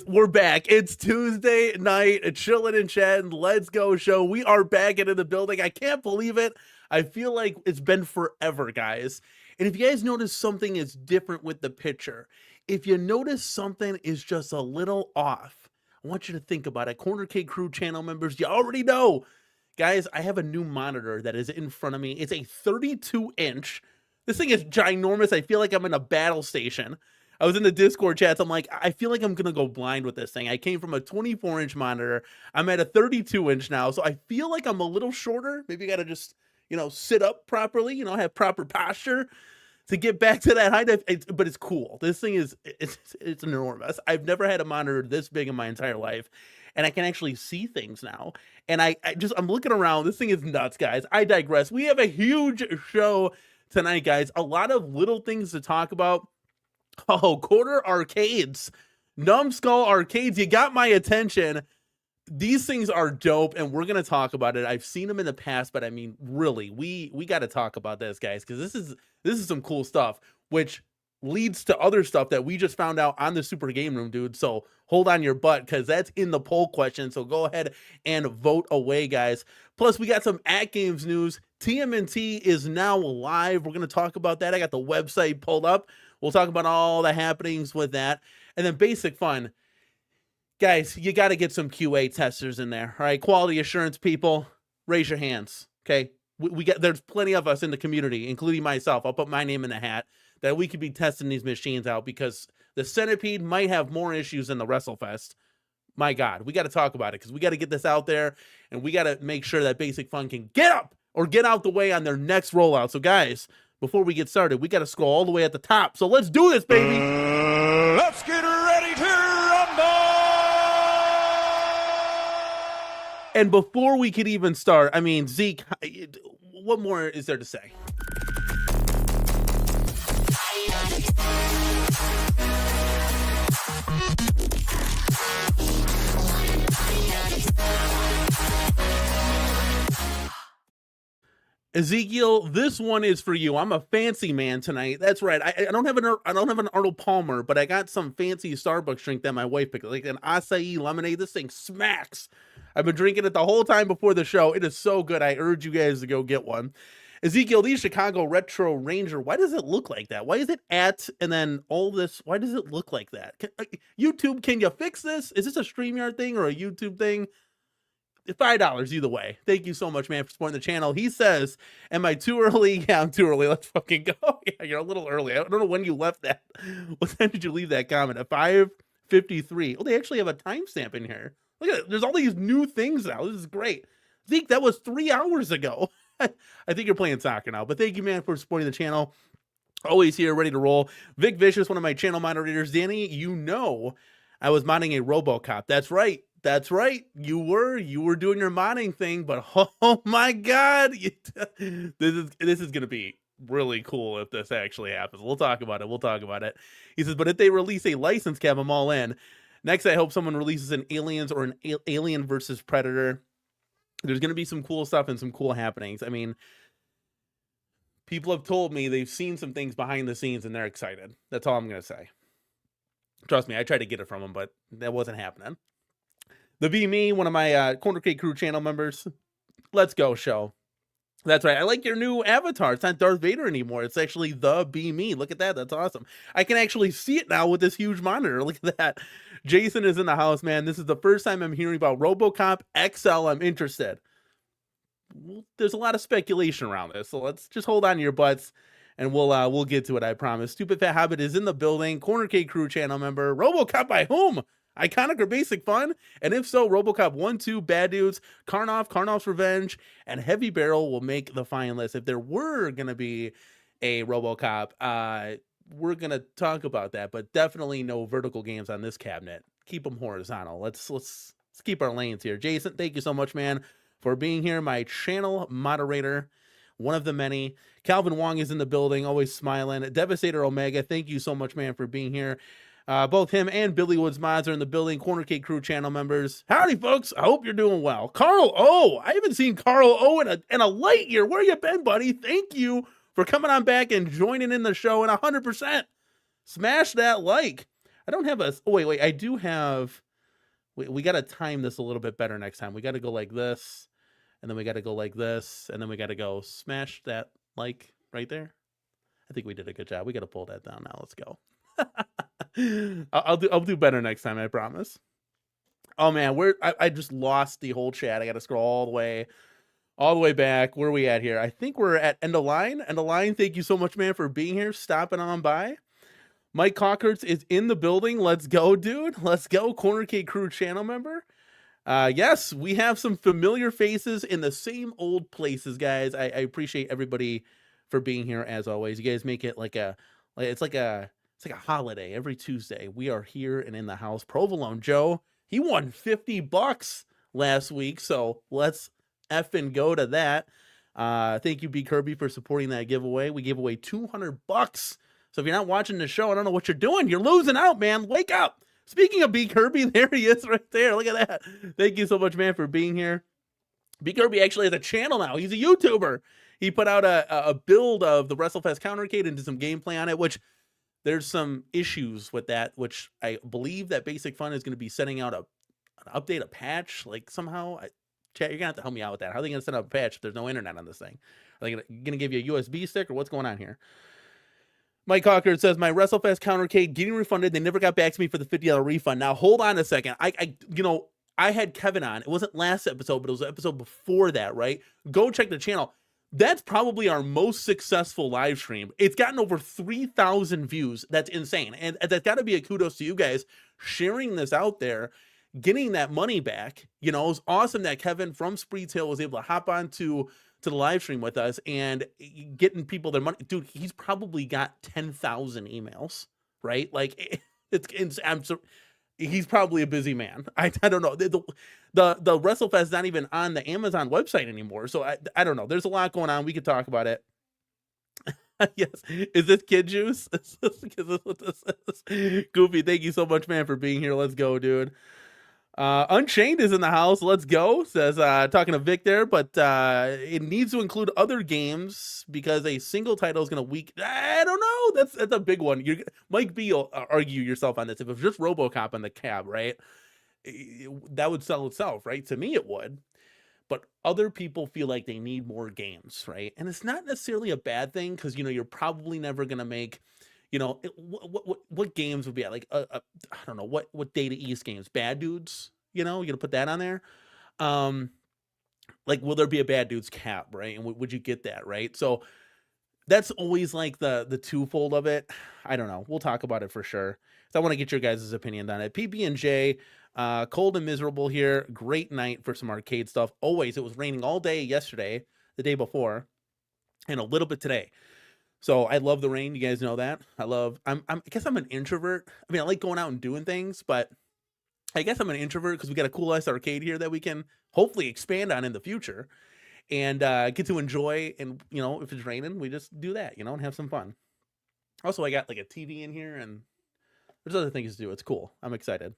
We're back. It's Tuesday night, chilling and chatting. Let's go show. We are back into the building. I can't believe it. I feel like it's been forever, guys. And if you guys notice something is different with the picture, if you notice something is just a little off, I want you to think about it. CornerCade crew channel members, you already know. Guys, I have a new monitor that is in front of me. It's a 32-inch. This thing is ginormous. I feel like I'm in a battle station. I was in the Discord chats. I'm like, I feel like I'm going to go blind with this thing. I came from a 24-inch monitor. I'm at a 32-inch now. So I feel like I'm a little shorter. Maybe you got to just, sit up properly, have proper posture to get back to that height. But it's cool. This thing is, it's enormous. I've never had a monitor this big in my entire life. And I can actually see things now. And I'm looking around. This thing is nuts, guys. I digress. We have a huge show tonight, guys. A lot of little things to talk about. Oh, Corner Arcades, Numbskull Arcades, you got my attention. These things are dope, and we're going to talk about it. I've seen them in the past, but I mean, really, we got to talk about this, guys, because this is some cool stuff, which leads to other stuff that we just found out on the Super Game Room, dude. So hold on your butt, because that's in the poll question. So go ahead and vote away, guys. Plus, we got some AtGames news. TMNT is now live. We're going to talk about that. I got the website pulled up. We'll talk about all the happenings with that. And then basic fun. Guys, you got to get some QA testers in there. All right, quality assurance people, raise your hands. Okay, there's plenty of us in the community, including myself. I'll put my name in the hat that we could be testing these machines out, because the Centipede might have more issues than the WrestleFest. My God, we got to talk about it, because we got to get this out there, and we got to make sure that Basic Fun can get up or get out the way on their next rollout. So guys, before we get started, we got to scroll all the way at the top. So let's do this, baby. Let's get ready to rumble. And before we could even start, I mean, Zeke, what more is there to say? Ezekiel, this one is for you. I'm a fancy man tonight. That's right. I don't have an Arnold Palmer, but I got some fancy Starbucks drink that my wife picked, like an acai lemonade. This thing smacks. I've been drinking it the whole time before the show. It is so good. I urge you guys to go get one. Ezekiel, these Chicago Retro Ranger, why does it look like that? Why is it at and then all this? Why does it look like that? YouTube, can you fix this? Is this a StreamYard thing or a YouTube thing? $5 either way. Thank you so much, man, for supporting the channel. He says, am I too early? Yeah, I'm too early. Let's fucking go. Yeah, you're a little early. I don't know when you left that. What time did you leave that comment? At 5:53. Oh, they actually have a timestamp in here. Look at it. There's all these new things now. This is great. Zeke, that was 3 hours ago. I think you're playing soccer now. But thank you, man, for supporting the channel. Always here, ready to roll. Vic Vicious, one of my channel moderators. Danny, I was modding a Robocop. That's right. That's right. You were doing your modding thing, but oh my God, this is going to be really cool if this actually happens. We'll talk about it. He says, but if they release a license cap, I'm all in. Next, I hope someone releases an Aliens or an Alien versus Predator. There's going to be some cool stuff and some cool happenings. I mean, people have told me they've seen some things behind the scenes and they're excited. That's all I'm going to say. Trust me, I tried to get it from them, but that wasn't happening. The Be Me, one of my CornerCade crew channel members. Let's go show. That's right. I like your new avatar. It's not Darth Vader anymore. It's actually the Be Me. Look at that. That's awesome. I can actually see it now with this huge monitor. Look at that. Jason is in the house, man. This is the first time I'm hearing about Robocop XL. I'm interested. Well, there's a lot of speculation around this, so let's just hold on to your butts and we'll get to it, I promise. Stupid Fat Hobbit is in the building. CornerCade crew channel member. Robocop by whom? Iconic or Basic Fun? And if so, Robocop 1, 2, Bad Dudes, Karnoff's Revenge, and Heavy Barrel will make the finalists. If there were going to be a Robocop, we're going to talk about that, but definitely no vertical games on this cabinet. Keep them horizontal. Let's keep our lanes here. Jason, thank you so much, man, for being here, my channel moderator, one of the many. Calvin Wong is in the building, always smiling. Devastator Omega, thank you so much, man, for being here. Both him and Billy Woods Mods are in the building. CornerCade crew channel members. Howdy, folks. I hope you're doing well. Carl O. I haven't seen Carl O in a light year. Where you been, buddy? Thank you for coming on back and joining in the show. And 100%. Smash that like. I don't have a, oh, wait, I do have, we got to time this a little bit better next time. We got to go like this, and then we got to go like this, and then we got to go smash that like right there. I think we did a good job. We got to pull that down now. Let's go. I'll do better next time, I promise. Oh man, I just lost the whole chat. I got to scroll all the way back. Where are we at here? I think we're at end of line. End of line. Thank you so much, man, for being here, stopping on by. Mike Cockerts is in the building. Let's go, dude. Let's go. CornerCade Crew channel member. Yes, we have some familiar faces in the same old places, guys. I appreciate everybody for being here as always. You guys make it like it's like a holiday every Tuesday. We are here and in the house. Provolone Joe, he won $50 last week, so let's effing go to that. Thank you, B Kirby, for supporting that giveaway. We gave away $200. So if you're not watching the show, I don't know what you're doing. You're losing out, man. Wake up. Speaking of B Kirby, there he is right there. Look at that. Thank you so much, man, for being here. B Kirby actually has a channel now. He's a YouTuber. He put out a build of the WrestleFest countercade and did some gameplay on it, which there's some issues with that, which I believe that Basic Fun is going to be sending out an update, a patch, like somehow. Chat, you're going to have to help me out with that. How are they going to send out a patch if there's no internet on this thing? Are they going to give you a USB stick, or what's going on here? Mike Cocker says, my WrestleFest countercade getting refunded. They never got back to me for the $50 refund. Now, hold on a second. I had Kevin on. It wasn't last episode, but it was the episode before that, right? Go check the channel. That's probably our most successful live stream. It's gotten over 3,000 views. That's insane. And that's got to be a kudos to you guys sharing this out there, getting that money back. You know, it was awesome that Kevin from Spreeds Hill was able to hop on to the live stream with us and getting people their money. Dude, he's probably got 10,000 emails, right? Like he's probably a busy man. I don't know. The WrestleFest is not even on the Amazon website anymore. So I don't know. There's a lot going on. We could talk about it. Yes. Is this kid juice? Is this what this is? Goofy, thank you so much, man, for being here. Let's go, dude. Unchained is in the house. Let's go. Says talking to Vic there, but it needs to include other games because a single title is going to weak. I don't know. That's a big one. Mike B will argue yourself on this. If it's just RoboCop on the cab, right, that would sell itself, right? To me, it would. But other people feel like they need more games, right? And it's not necessarily a bad thing because, you're probably never going to make, what games would be at? Like, I don't know, what Data East games? Bad Dudes, you're going to put that on there? Like, will there be a Bad Dudes cap, right? And would you get that, right? So that's always like the twofold of it. I don't know. We'll talk about it for sure. So I want to get your guys' opinion on it. PB&J, cold and miserable here. Great night for some arcade stuff. Always. It was raining all day yesterday, the day before, and a little bit today. So I love the rain. You guys know that. I guess I'm an introvert. I mean, I like going out and doing things, but I guess I'm an introvert because we got a cool ass arcade here that we can hopefully expand on in the future and get to enjoy. And, if it's raining, we just do that, and have some fun. Also, I got like a TV in here and there's other things to do. It's cool. I'm excited.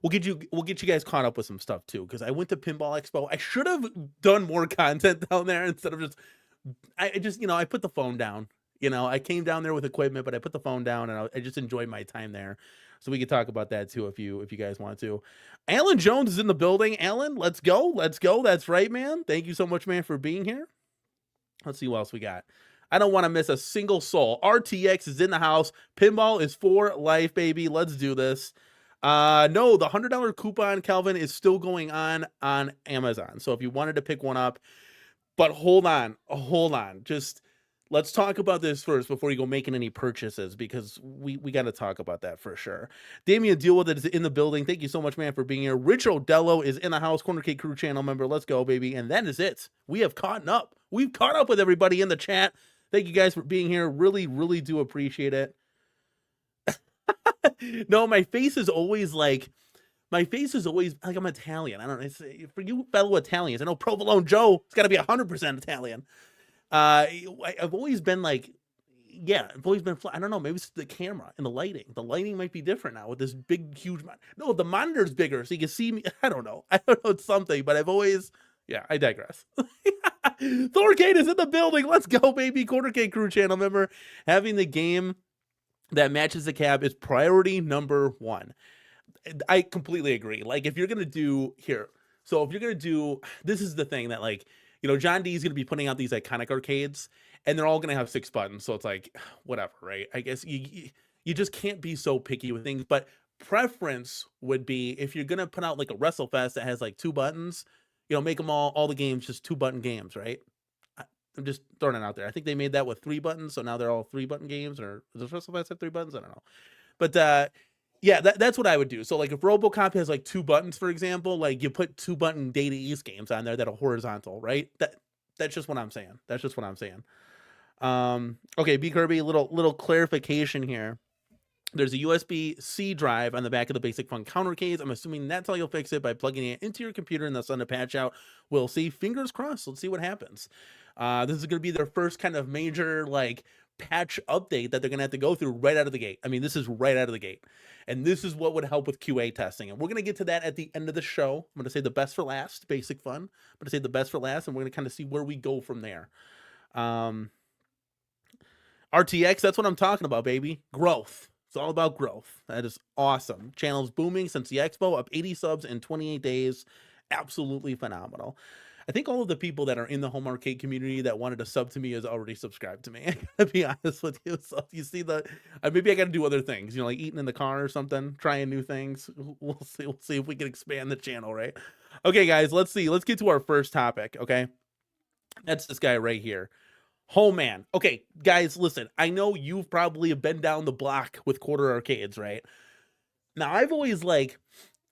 We'll get you guys caught up with some stuff too, because I went to Pinball Expo. I should have done more content down there instead of I put the phone down. I came down there with equipment, but I put the phone down and I just enjoyed my time there. So we could talk about that too if you guys want to. Alan Jones is in the building. Alan, let's go. Let's go. That's right, man. Thank you so much, man, for being here. Let's see what else we got. I don't want to miss a single soul. RTX is in the house. Pinball is for life, baby. Let's do this. No, the $100 coupon, Calvin, is still going on Amazon. So if you wanted to pick one up, but hold on. Just let's talk about this first before you go making any purchases, because we got to talk about that for sure. Damian Deal With It is in the building. Thank you so much, man, for being here. Rich Odello is in the house. CornerCade Crew channel member. Let's go, baby. And that is it. We have caught up. We've caught up with everybody in the chat. Thank you guys for being here. Really, really do appreciate it. No, my face is always like I'm Italian. I don't know. It's, for you fellow Italians, I know Provolone Joe, it's got to be 100% Italian. I've always been like, yeah, I've always been, I don't know, maybe it's the camera and the lighting. The lighting might be different now with this big, huge, no, the monitor's bigger so you can see me. I don't know. It's something, but I've always, yeah, I digress. Thorcade is in the building. Let's go, baby. CornerCade Crew channel member having the game that matches the cab is priority number one. I completely agree. Like if you're gonna do here, so if you're gonna do, this is the thing that like, you know, John D is gonna be putting out these iconic arcades, and they're all gonna have 6 buttons. So it's like, whatever, right? I guess you just can't be so picky with things. But preference would be if you're gonna put out like a WrestleFest that has like 2 buttons, you know, make them all the games just 2-button games, right? I'm just throwing it out there. I think they made that with 3 buttons, so now they're all 3-button games. Or does WrestleFest have 3 buttons? I don't know. But yeah, that's what I would do. So like if Robocop has like 2 buttons, for example, like you put 2-button Data East games on there that are horizontal, right? That's just what I'm saying. That's just what I'm saying. Okay, B Kirby, little clarification here. There's a USB-C drive on the back of the Basic Fun countercase. I'm assuming that's how you'll fix it, by plugging it into your computer and they'll send a patch out. We'll see. Fingers crossed. Let's see what happens. This is going to be their first kind of major like patch update that they're going to have to go through right out of the gate. I mean, this is right out of the gate. And this is what would help with QA testing. And we're going to get to that at the end of the show. I'm going to say the best for last, Basic Fun. I'm going to say the best for last, and we're going to kind of see where we go from there. RTX, that's what I'm talking about, baby. Growth. It's all about growth. That is awesome. Channel's booming since the expo, up 80 subs in 28 days. Absolutely phenomenal. I think all of the people that are in the home arcade community that wanted to sub to me has already subscribed to me. I gotta be honest with you. So you see maybe I gotta do other things, you know, like eating in the car or something, trying new things. We'll see if we can expand the channel, right? Okay, guys, let's see. Let's get to our first topic, okay? That's this guy right here. Home Man. Okay, guys, listen. I know you've probably been down the block with quarter arcades, right? Now, I've always like,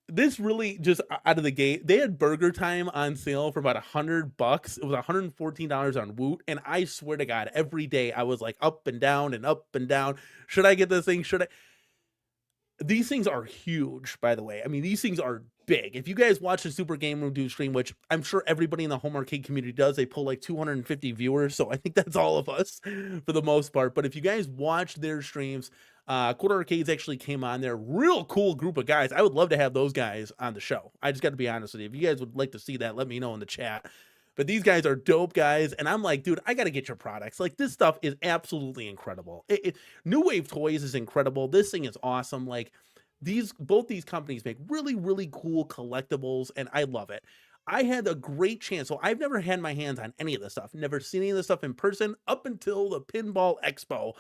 this really just out of the gate, they had Burger Time on sale for about $100. It was $114 on Woot, and I swear to God, every day I was like up and down and up and down. Should I get this thing? Should I? These things are huge, by the way. I mean, these things are big. If you guys watch the Super Game Room do stream, which I'm sure everybody in the home arcade community does, they pull like 250 viewers. So I think that's all of us for the most part. But if you guys watch their streams, Quarter Arcades actually came on there. Real cool group of guys. I would love to have those guys on the show. I just got to be honest with you. If you guys would like to see that, let me know in the chat. But these guys are dope guys, and I'm like, dude, I got to get your products. Like, this stuff is absolutely incredible. New Wave Toys is incredible. This thing is awesome. Like, both these companies make really, really cool collectibles, and I love it. I had a great chance. So I've never had my hands on any of this stuff. Never seen any of this stuff in person up until the Pinball Expo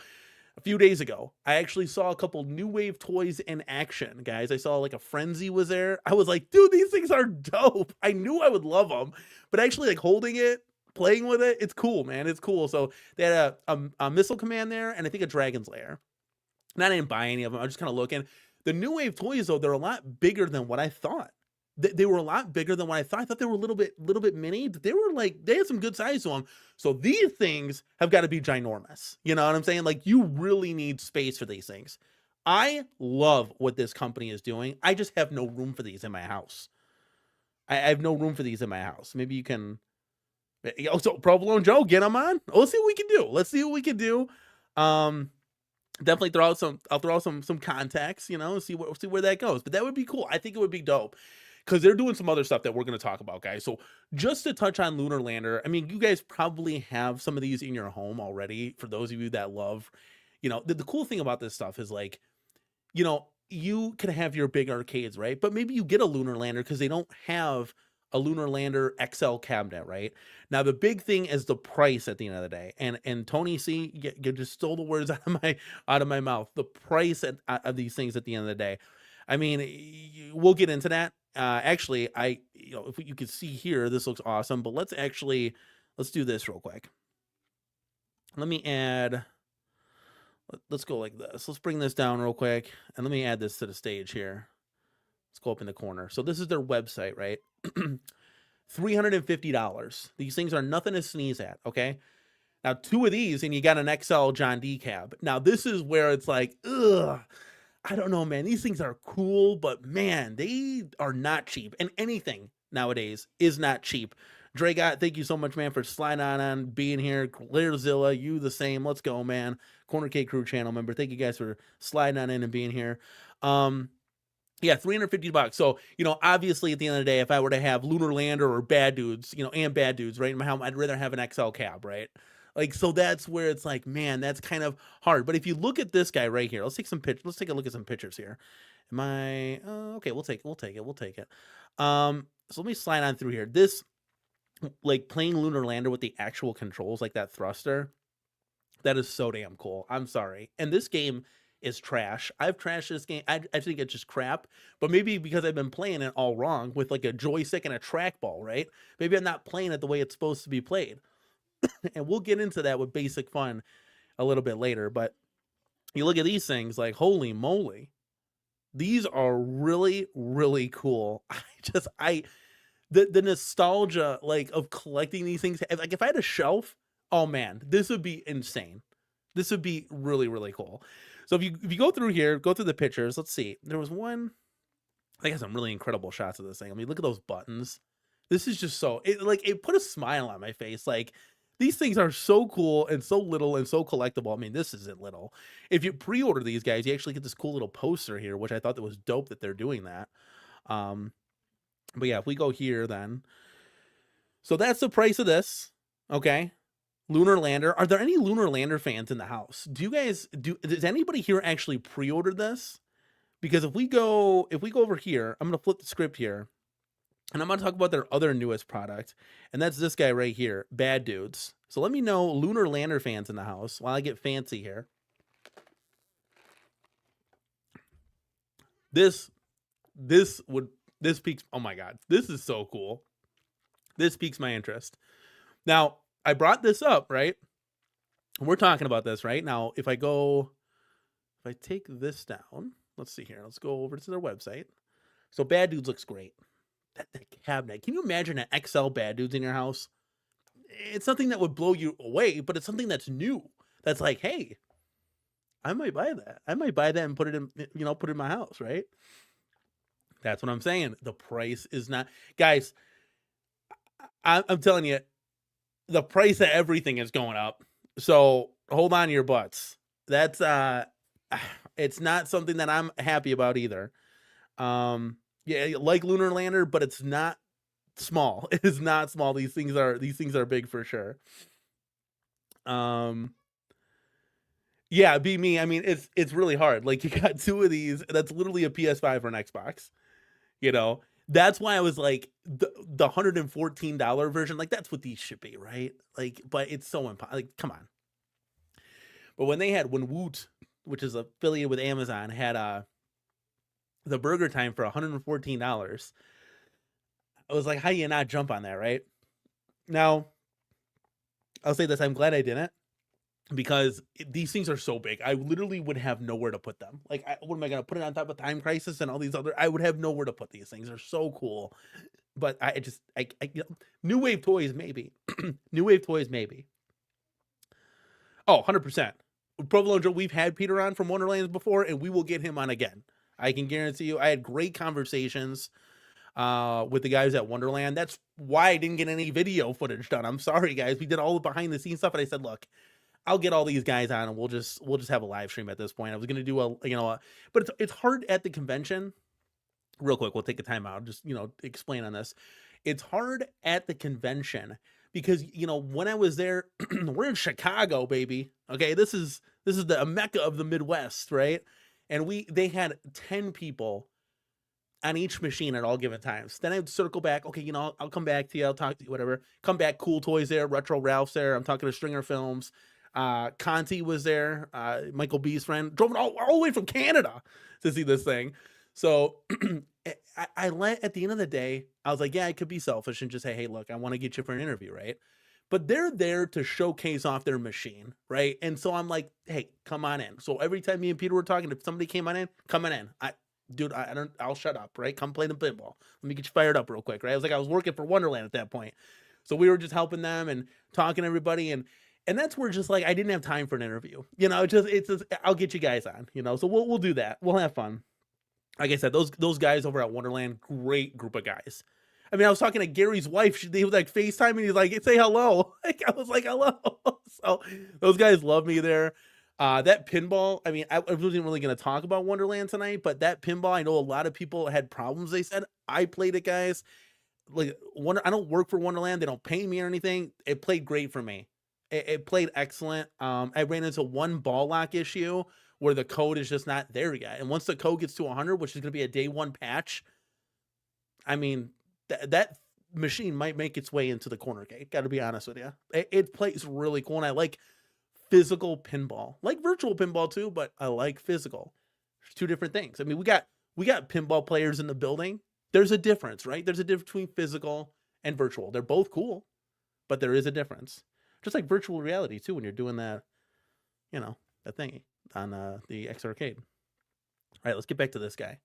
a few days ago. I actually saw a couple New Wave Toys in action, guys. I saw like a Frenzy was there. I was like, dude, these things are dope. I knew I would love them, but actually like holding it, playing with it, it's cool, man. It's cool. So they had a Missile Command there, and I think a Dragon's Lair. And I didn't buy any of them. I was just kind of looking. The New Wave Toys, though, they're a lot bigger than what I thought. They were a lot bigger than what I thought. I thought they were a little bit mini, but they were like, they had some good size to them. So these things have got to be ginormous. You know what I'm saying? Like, you really need space for these things. I love what this company is doing. I just have no room for these in my house. I have no room for these in my house. Maybe you can. Oh, so Provolone Joe, get them on. Let's see what we can do. Let's see what we can do. Definitely I'll throw out some contacts, you know, see where that goes. But that would be cool. I think it would be dope, because they're doing some other stuff that we're going to talk about, guys. So just to touch on Lunar Lander, I mean, you guys probably have some of these in your home already. For those of you that love, you know, the cool thing about this stuff is like, you know, you can have your big arcades, right? But maybe you get a Lunar Lander because they don't have a Lunar Lander XL cabinet, right? Now, the big thing is the price at the end of the day. And Tony C, you just stole the words out of my mouth. The price of these things at the end of the day. I mean, we'll get into that. Actually, you know, if you can see here, this looks awesome. But let's do this real quick. Let me add. Let's go like this. Let's bring this down real quick, and let me add this to the stage here. Let's go up in the corner. So this is their website, right? $350. These things are nothing to sneeze at, okay? Now, 2 of these, and you got an XL John D cab. Now, this is where it's like, ugh, I don't know, man. These things are cool, but man, they are not cheap. And anything nowadays is not cheap. Dragot, thank you so much, man, for sliding on, being here. Clearzilla, you the same. Let's go, man. CornerCade Crew channel member. Thank you guys for sliding on in and being here. Yeah, $350. So, you know, obviously at the end of the day, if I were to have Lunar Lander or Bad Dudes, you know, and Bad Dudes right in my home, I'd rather have an XL cab, right? Like, so that's where it's like, man, that's kind of hard. But if you look at this guy right here, let's take a look at some pictures here. Am I okay? We'll take it. So let me slide on through here. This, like, playing Lunar Lander with the actual controls, like that thruster, that is so damn cool. I'm sorry. And this game is trash. I've trashed this game. I think it's just crap. But maybe because I've been playing it all wrong with like a joystick and a trackball, right? Maybe I'm not playing it the way it's supposed to be played. And we'll get into that with Basic Fun a little bit later. But you look at these things, like, holy moly. These are really, really cool. The nostalgia, like, of collecting these things. Like, if I had a shelf, oh man, this would be insane. This would be really, really cool. So if you go through here, go through the pictures, let's see. There was one, I got some really incredible shots of this thing. I mean, look at those buttons. This is just so, it put a smile on my face. Like, these things are so cool and so little and so collectible. I mean, this isn't little. If you pre-order these guys, you actually get this cool little poster here, which I thought that was dope that they're doing that. But yeah, if we go here then. So that's the price of this. Okay. Lunar Lander. Are there any Lunar Lander fans in the house? Does anybody here actually pre-order this? Because if we go over here, I'm going to flip the script here. And I'm going to talk about their other newest product. And that's this guy right here, Bad Dudes. So let me know, Lunar Lander fans in the house, while I get fancy here. This piques, oh my God, this is so cool. This piques my interest. Now, I brought this up, right? We're talking about this, right? Now, if I take this down, let's see here. Let's go over to their website. So Bad Dudes looks great. That cabinet. Can you imagine an XL Bad Dudes in your house? It's something that would blow you away, but it's something that's new. That's like, hey, I might buy that. I might buy that and put it in, put it in my house, right? That's what I'm saying. The price is not, guys, I'm telling you, the price of everything is going up. So hold on to your butts. That's it's not something that I'm happy about either. Yeah, like Lunar Lander, but it's not small. It is not small. These things are big for sure. Yeah, be me. I mean, it's really hard. Like, you got two of these. That's literally a PS5 or an Xbox. That's why I was like, the $114 version, like, that's what these should be, right? Like, but it's so impossible. Like, come on. But when Woot, which is affiliated with Amazon, had the burger time for $114, I was like, how do you not jump on that, right? Now, I'll say this, I'm glad I didn't, because these things are so big. I literally would have nowhere to put them. Like, what am I going to put it on top of Time Crisis and all these other? I would have nowhere to put these things. They're so cool. But New Wave Toys, maybe. New Wave Toys, maybe. Oh, 100%. Provolone Joe, we've had Peter on from Wonderlands before, and we will get him on again. I can guarantee you. I had great conversations with the guys at Wonderland. That's why I didn't get any video footage done. I'm sorry, guys. We did all the behind the scenes stuff, and I said, look, I'll get all these guys on, and we'll just have a live stream at this point. I was going to do but it's hard at the convention. Real quick, we'll take a time out. Just, explain on this. It's hard at the convention because, when I was there, we're in Chicago, baby. Okay. This is the Mecca of the Midwest, right? And they had 10 people on each machine at all given times. Then I'd circle back. Okay, I'll come back to you. I'll talk to you, whatever. Come back. Cool Toys there. Retro Ralph's there. I'm talking to Stringer Films. Conti was there. Michael B's friend. Drove all the way from Canada to see this thing. So I at the end of the day, I was like, yeah, I could be selfish and just say, hey, look, I want to get you for an interview, right? But they're there to showcase off their machine, right? And so I'm like, hey, come on in. So every time me and Peter were talking, if somebody came on in, coming in. I'll shut up, right? Come play the pinball. Let me get you fired up real quick, right? I was working for Wonderland at that point. So we were just helping them and talking to everybody. And that's where just like, I didn't have time for an interview, it's just, I'll get you guys on, so we'll do that. We'll have fun. Like I said, those guys over at Wonderland, great group of guys. I mean, I was talking to Gary's wife. They was like FaceTime, and he's like, say hello. Like, I was like, hello. So those guys love me there. That pinball, I mean, I wasn't really going to talk about Wonderland tonight, but that pinball, I know a lot of people had problems. They said, I played it, guys. Like, I don't work for Wonderland. They don't pay me or anything. It played great for me. It played excellent. I ran into one ball lock issue where the code is just not there yet. And once the code gets to 100, which is going to be a day one patch, I mean, that machine might make its way into the CornerCade. Got to be honest with you. It plays really cool, and I like physical pinball. Like virtual pinball too, but I like physical. There's two different things. I mean, we got pinball players in the building. There's a difference, right? There's a difference between physical and virtual. They're both cool, but there is a difference. Just like virtual reality too, when you're doing that, you know, that thingy on the X Arcade. All right, let's get back to this guy.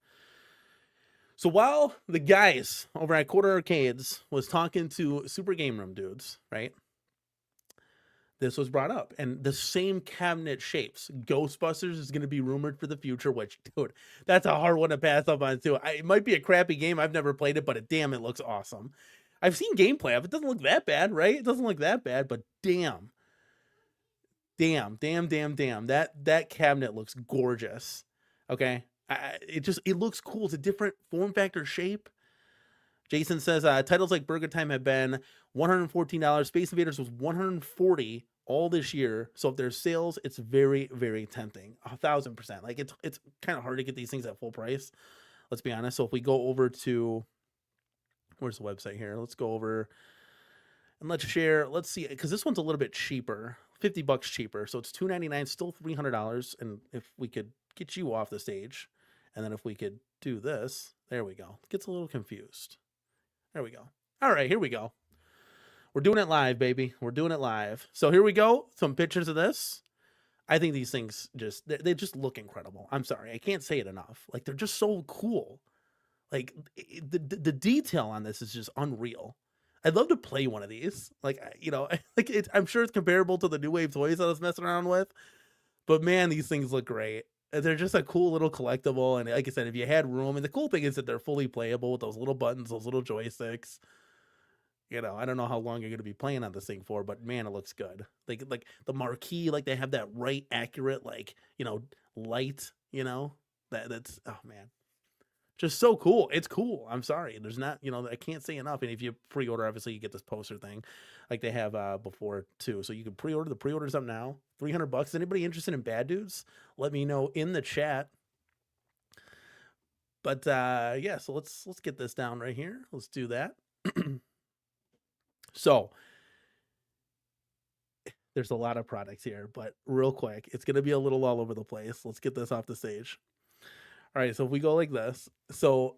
So while the guys over at Quarter Arcades was talking to Super Game Room dudes, right? This was brought up, and the same cabinet shapes. Ghostbusters is going to be rumored for the future, which, dude, that's a hard one to pass up on too. It might be a crappy game. I've never played it, but damn, it looks awesome. I've seen gameplay of it. It doesn't look that bad, right? It doesn't look that bad, but damn. That cabinet looks gorgeous. Okay. It looks cool. It's a different form factor shape. Jason says titles like Burger Time have been $114. Space Invaders was $140 all this year. So if there's sales, it's very, very tempting. 1,000%. Like it's kind of hard to get these things at full price. Let's be honest. So if we go over to, where's the website here? Let's go over and let's share. Let's see, because this one's a little bit cheaper, $50 cheaper. So it's $299, still $300. And if we could get you off the stage, and then if we could do this, there we go. It gets a little confused. There we go. All right, here we go. We're doing it live, baby. We're doing it live. So here we go. Some pictures of this. I think these things they just look incredible. I'm sorry. I can't say it enough. Like, they're just so cool. Like, the detail on this is just unreal. I'd love to play one of these. Like, you know, like I'm sure it's comparable to the New Wave toys I was messing around with. But man, these things look great. They're just a cool little collectible. And like I said, if you had room, and the cool thing is that they're fully playable with those little buttons, those little joysticks. You know, I don't know how long you're going to be playing on this thing for, but man, it looks good. Like the marquee, like they have that right accurate, like, you know, light, you know, that's, oh man, just so cool. It's cool. I'm sorry. There's not, you know, I can't say enough. And if you pre-order, obviously you get this poster thing like they have before too. So you can pre-order. The pre-order's up now, $300. Is anybody interested in Bad Dudes? Let me know in the chat. But yeah, so let's get this down right here. Let's do that. So there's a lot of products here, but real quick, it's going to be a little all over the place. Let's get this off the stage. All right, so if we go like this, so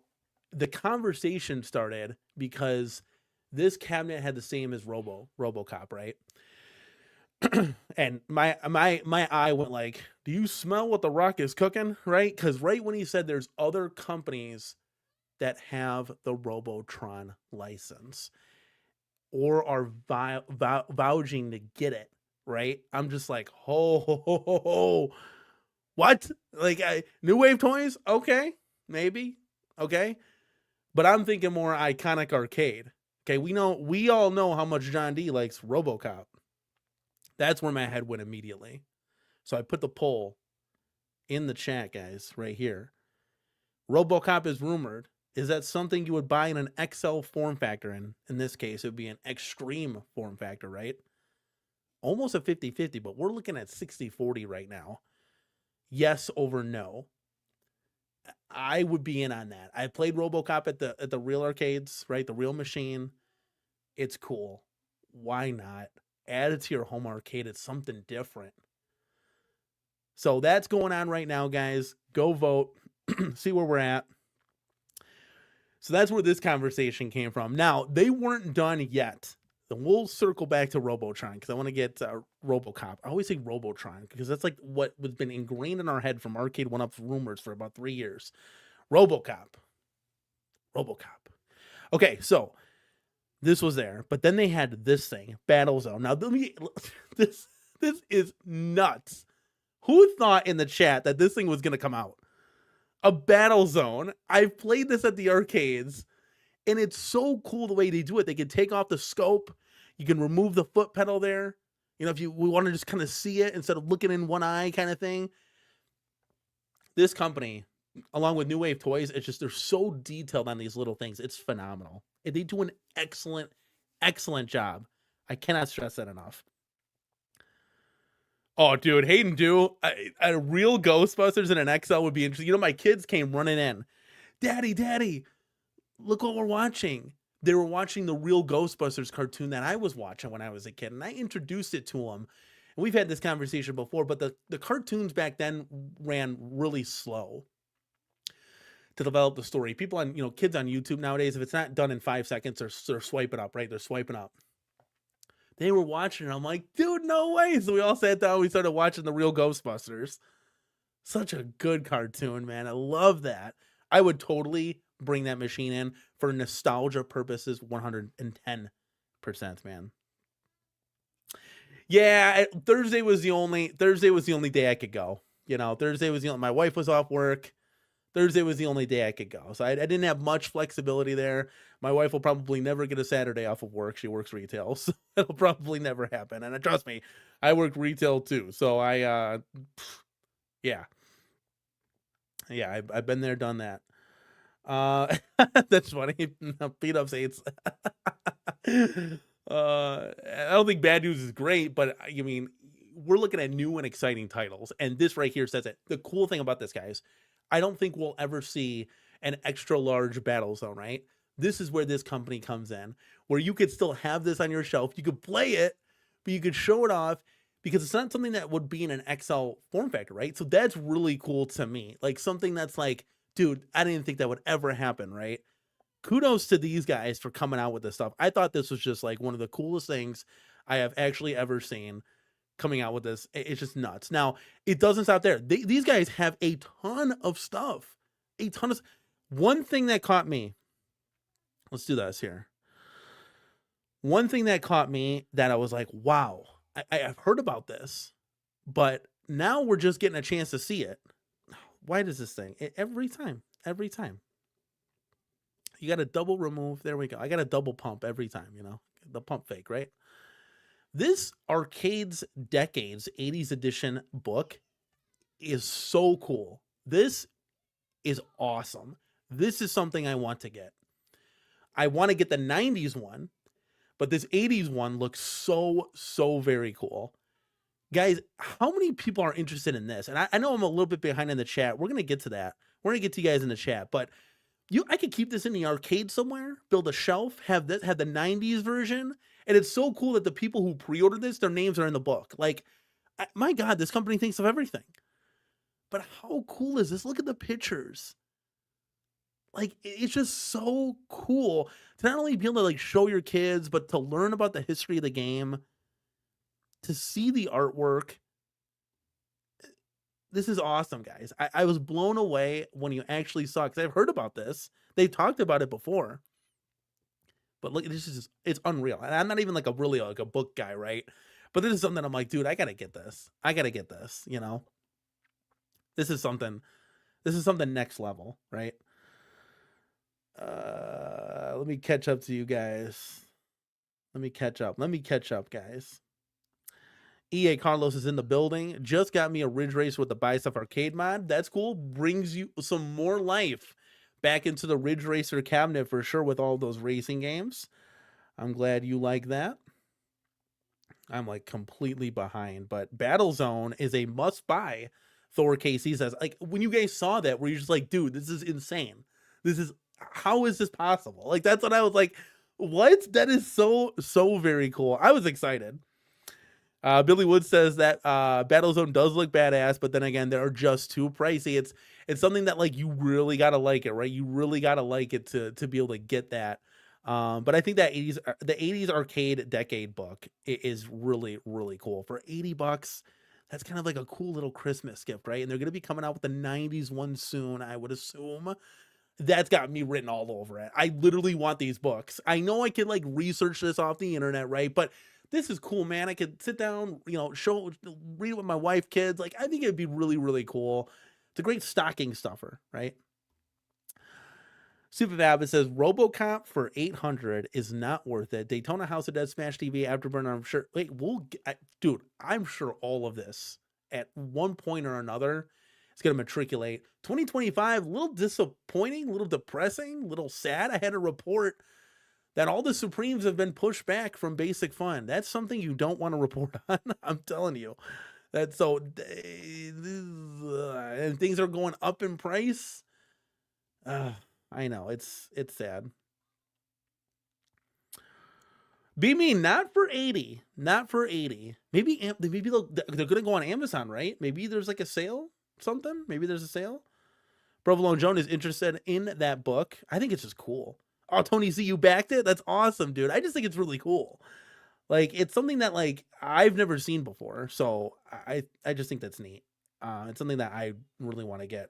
the conversation started because this cabinet had the same as Robocop, right? And my eye went like, do you smell what The Rock is cooking, right? Because right when he said there's other companies that have the Robotron license or are vouching to get it, right? I'm just like, ho, what? Like, New Wave toys? Okay, maybe, okay. But I'm thinking more Iconic Arcade. Okay, we all know how much John D likes Robocop. That's where my head went immediately. So I put the poll in the chat, guys, right here. Robocop is rumored. Is that something you would buy in an XL form factor? In this case, it would be an extreme form factor, right? Almost a 50-50, but we're looking at 60-40 right now. Yes over no. I would be in on that. I played Robocop at the real arcades, right? The real machine. It's cool. Why not? Add it to your home arcade. It's something different. So that's going on right now, guys. Go vote. See where we're at. So that's where this conversation came from. Now, they weren't done yet. Then we'll circle back to Robotron because I want to get Robocop. I always say Robotron because that's like what has been ingrained in our head from Arcade 1-Up's rumors for about 3 years. Robocop. Okay, so this was there, but then they had this thing, Battle Zone. Now, this is nuts. Who thought in the chat that this thing was going to come out? A Battle Zone. I've played this at the arcades, and it's so cool the way they do it. They can take off the scope. You can remove the foot pedal there. You know, if we want to just kind of see it instead of looking in one eye kind of thing. This company, along with New Wave Toys, it's just, they're so detailed on these little things. It's phenomenal. They do an excellent job. I cannot stress that enough. Oh, dude, Hayden, a real Ghostbusters in an XL would be interesting. You know, my kids came running in. Daddy, look what we're watching. They were watching the real Ghostbusters cartoon that I was watching when I was a kid, and I introduced it to them. And we've had this conversation before, but the cartoons back then ran really slow to develop the story. People on, kids on YouTube nowadays, if it's not done in 5 seconds, they're swiping up, right? They're swiping up. They were watching, and I'm like, dude, no way. So we all sat down, we started watching the real Ghostbusters. Such a good cartoon, man. I love that. I would totally bring that machine in for nostalgia purposes, 110%, man. Yeah, Thursday was the only day I could go. Thursday was my wife was off work. Thursday was the only day I could go. So I didn't have much flexibility there. My wife will probably never get a Saturday off of work. She works retail, so it'll probably never happen. And trust me, I work retail too. So yeah. I've been there, done that. That's funny. Beat up Saints. I don't think Bad News is great, but I mean, we're looking at new and exciting titles, and this right here says it. The cool thing about this, guys, I don't think we'll ever see an extra large battle zone, right? This is where this company comes in, where you could still have this on your shelf. You could play it, but you could show it off because it's not something that would be in an XL form factor, right? So that's really cool to me. Like something that's like, dude, I didn't think that would ever happen, right? Kudos to these guys for coming out with this stuff. I thought this was just like one of the coolest things I have actually ever seen coming out with this. It's just nuts. Now, it doesn't stop there. These guys have a ton of stuff. One thing that caught me. Let's do this here. One thing that caught me that I was like, wow, I've heard about this, but now we're just getting a chance to see it. Why does this thing? Every time. You got to double remove. There we go. I got to double pump every time, the pump fake, right? This Arcades Decades 80s edition book is so cool. This is awesome. This is something I want to get. I want to get the 90s one, but this 80s one looks so very cool. Guys, how many people are interested in this? And I know I'm a little bit behind in the chat. We're going to get to that. We're going to get to you guys in the chat, but I could keep this in the arcade somewhere, build a shelf, have the 90s version. And it's so cool that the people who pre-ordered this, their names are in the book. Like, my God, this company thinks of everything. But how cool is this? Look at the pictures. Like, it's just so cool to not only be able to like show your kids, but to learn about the history of the game, to see the artwork. This is awesome, guys. I was blown away when you actually saw it, because I've heard about this. They've talked about it before. But look, it's unreal. And I'm not even like a book guy, right? But this is something I'm like, dude, I got to get this. This is something next level, right? Let me catch up to you guys. Let me catch up, guys. EA Carlos is in the building. Just got me a Ridge Racer with the Buy Stuff Arcade mod. That's cool. Brings you some more life back into the Ridge Racer cabinet for sure with all those racing games. I'm glad you like that. I'm like completely behind, but Battlezone is a must buy. Thor KC says, like, when you guys saw that, were you just like, dude, this is insane. How is this possible? Like, that's what I was like, what? That is so very cool. I was excited. Billy Wood says that Battlezone does look badass, but then again, they're just too pricey. It's something that like you really gotta like it, right? You really gotta like it to be able to get that. But I think that the 80s arcade decade book is really cool for $80. That's kind of like a cool little Christmas gift, right? And they're gonna be coming out with the 90s one soon, I would assume. That's got me written all over it. I literally want these books. I know I could like research this off the internet, right? But this is cool, man. I could sit down, read it with my wife, kids. Like, I think it'd be really cool. It's a great stocking stuffer, right? Super Fab, it says Robocop for $800 is not worth it. Daytona House of Dead, Smash TV, Afterburner. I'm sure. Wait, dude, I'm sure all of this at one point or another is going to matriculate. 2025, a little disappointing, a little depressing, a little sad. I had a report that all the Supremes have been pushed back from Basic Fun. That's something you don't want to report on. I'm telling you. That's so, and things are going up in price. I know it's sad. Be me, not for 80, not for 80. Maybe they're gonna go on Amazon, right? Maybe there's like a sale, something. Maybe there's a sale. Provolone Joan is interested in that book. I think it's just cool. Oh, Tony Z, you backed it? That's awesome, dude. I just think it's really cool. Like, it's something that, like, I've never seen before. So I just think that's neat. It's something that I really want to get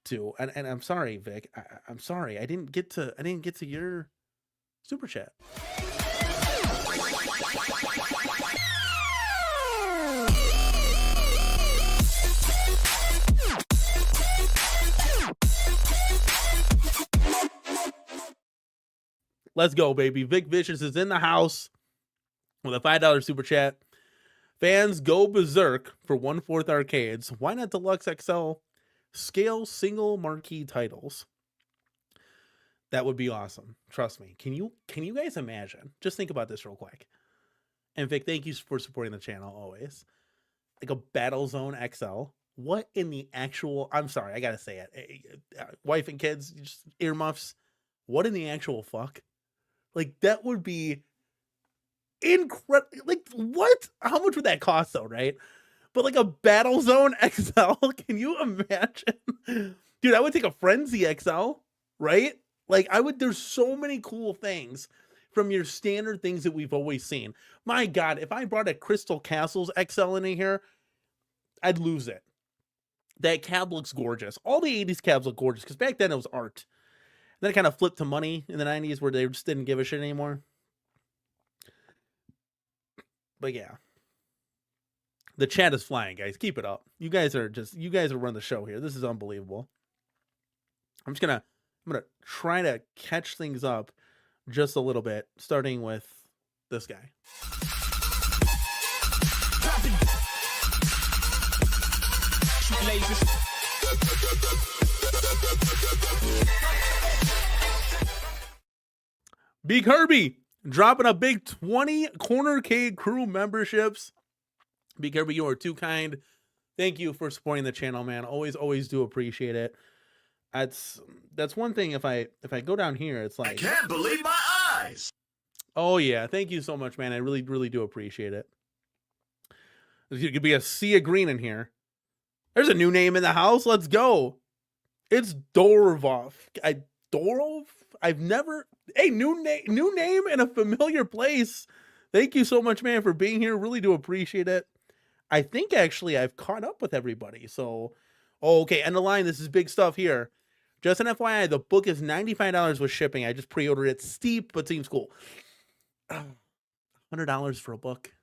to. And I'm sorry, Vic. I'm sorry. I didn't get to your super chat. Let's go, baby. Vic Vicious is in the house with a $5 super chat. Fans go berserk for 1/4 arcades. Why not Deluxe XL scale single marquee titles? That would be awesome. Trust me. Can you guys imagine? Just think about this real quick. And Vic, thank you for supporting the channel always. Like a Battlezone XL. What in the actual, I'm sorry, I gotta say it. Wife and kids, just earmuffs. What in the actual fuck? Like, that would be incredible. Like, what? How much would that cost, though, right? But like a Battlezone XL, can you imagine? Dude, I would take a Frenzy XL, right? Like, there's so many cool things from your standard things that we've always seen. My God, if I brought a Crystal Castles XL in here, I'd lose it. That cab looks gorgeous. All the 80s cabs look gorgeous, because back then it was art. Then it kind of flipped to money in the 90s where they just didn't give a shit anymore. But yeah. The chat is flying, guys. Keep it up. You guys are running the show here. This is unbelievable. I'm gonna try to catch things up just a little bit, starting with this guy. B Kirby dropping a big 20 CornerCade crew memberships. B Kirby, you are too kind. Thank you for supporting the channel, man. Always do appreciate it. That's one thing. If I go down here, it's like, I can't believe my eyes. Oh yeah, thank you so much, man. I really do appreciate it. There could be a sea of green in here. There's a new name in the house. Let's go. It's Dorov. Dorov? I've never. Hey, new name in a familiar place. Thank you so much, man, for being here. Really do appreciate it. I think actually I've caught up with everybody. So, okay, end of line. This is big stuff here. Just an FYI, the book is $95 with shipping. I just pre-ordered it. Steep, but seems cool. $100 for a book.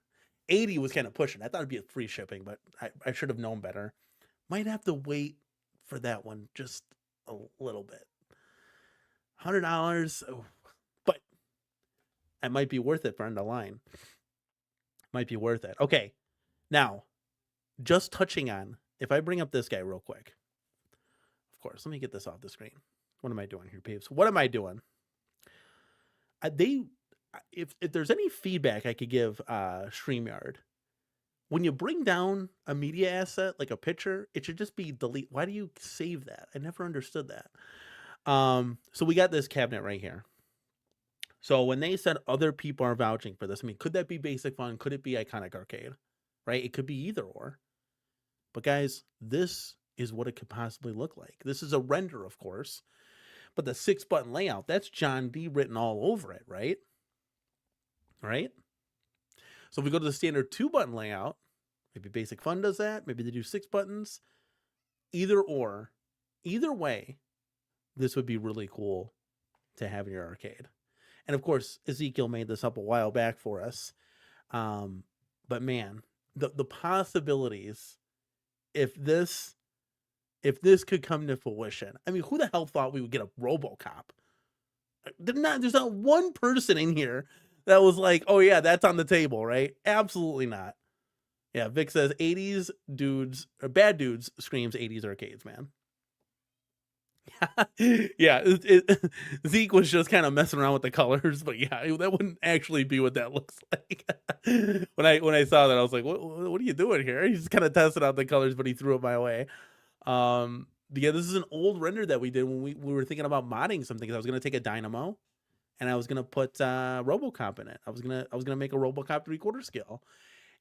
80 was kind of pushing. I thought it'd be a free shipping, but I should have known better. Might have to wait for that one just a little bit. $100, but it might be worth it for end of line. Might be worth it. Okay, now, just touching on, if I bring up this guy real quick, of course, let me get this off the screen. What am I doing here, peeps? What am I doing? If there's any feedback I could give StreamYard, when you bring down a media asset like a picture, it should just be delete. Why do you save that? I never understood that. So we got this cabinet right here. So when they said other people are vouching for this, I mean, could that be Basic Fun? Could it be Iconic Arcade? Right? It could be either or. But guys, this is what it could possibly look like. This is a render, of course. But the 6-button layout, that's John D written all over it, right? Right? So if we go to the standard 2-button layout, maybe Basic Fun does that. Maybe they do 6 buttons. Either or. Either way, this would be really cool to have in your arcade. And of course, Ezekiel made this up a while back for us. But man, the possibilities, if this could come to fruition. I mean, who the hell thought we would get a Robocop? There's not one person in here that was like, oh yeah, that's on the table, right? Absolutely not. Yeah, Vic says 80s dudes, or bad dudes screams 80s arcades, man. Yeah, Zeke was just kind of messing around with the colors, but yeah, that wouldn't actually be what that looks like. When I saw that, I was like, what are you doing here? He's just kind of testing out the colors, but he threw it my way. But yeah, this is an old render that we did when we were thinking about modding something. I was gonna take a Dynamo, and I was gonna put Robocop in it. I was gonna make a Robocop 3/4 scale,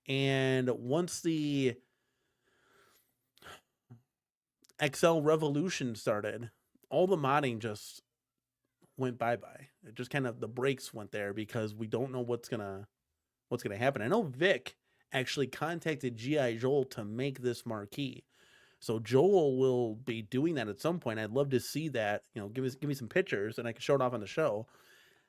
and once the XL revolution started, all the modding just went bye-bye. It just kind of, the brakes went there because we don't know what's gonna happen. I know Vic actually contacted G.I. Joel to make this marquee. So Joel will be doing that at some point. I'd love to see that. You know, give me some pictures and I can show it off on the show.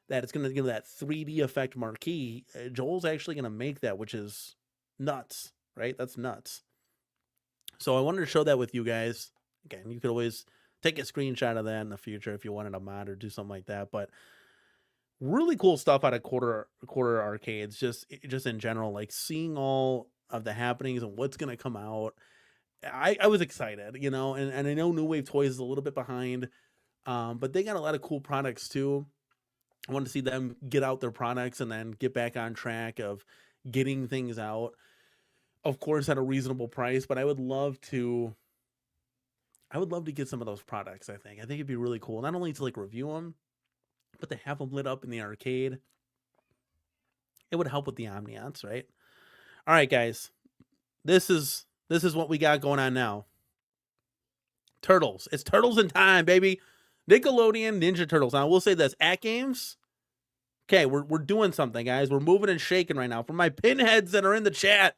That it's going to give that 3D effect marquee. Joel's actually going to make that, which is nuts, right? That's nuts. So I wanted to show that with you guys. Again, you could always take a screenshot of that in the future if you wanted a mod or do something like that. But really cool stuff out of quarter arcades, just in general, like seeing all of the happenings and what's going to come out. I was excited, you know, and I know New Wave Toys is a little bit behind, but they got a lot of cool products too. I want to see them get out their products and then get back on track of getting things out, of course, at a reasonable price. But I would love to get some of those products. I think it'd be really cool, not only to like review them, but to have them lit up in the arcade. It would help with the ambiance, right? All right, guys, this is what we got going on now. Turtles. It's Turtles in time, baby. Nickelodeon Ninja Turtles. Now, we'll say this. AtGames. Okay, we're doing something, guys. We're moving and shaking right now. For my pinheads that are in the chat,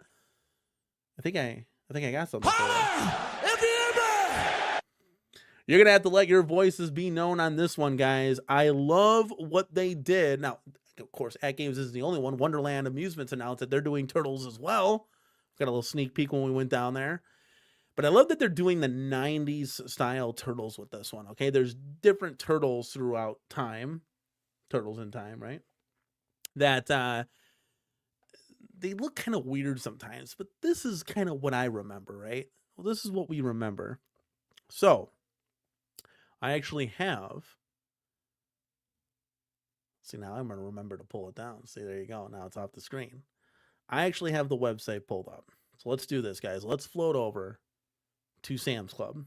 I think I got something for you. You're going to have to let your voices be known on this one, guys. I love what they did. Now, of course, AtGames isn't the only one. Wonderland Amusements announced that they're doing Turtles as well. Got a little sneak peek when we went down there. But I love that they're doing the 90s style Turtles with this one, okay? There's different Turtles throughout time. Turtles in time, right? That they look kind of weird sometimes, but this is kind of what I remember, right? Well, this is what we remember. So, I actually have... See, now I'm going to remember to pull it down. See, there you go. Now it's off the screen. I actually have the website pulled up. So let's do this, guys. Let's float over to Sam's Club.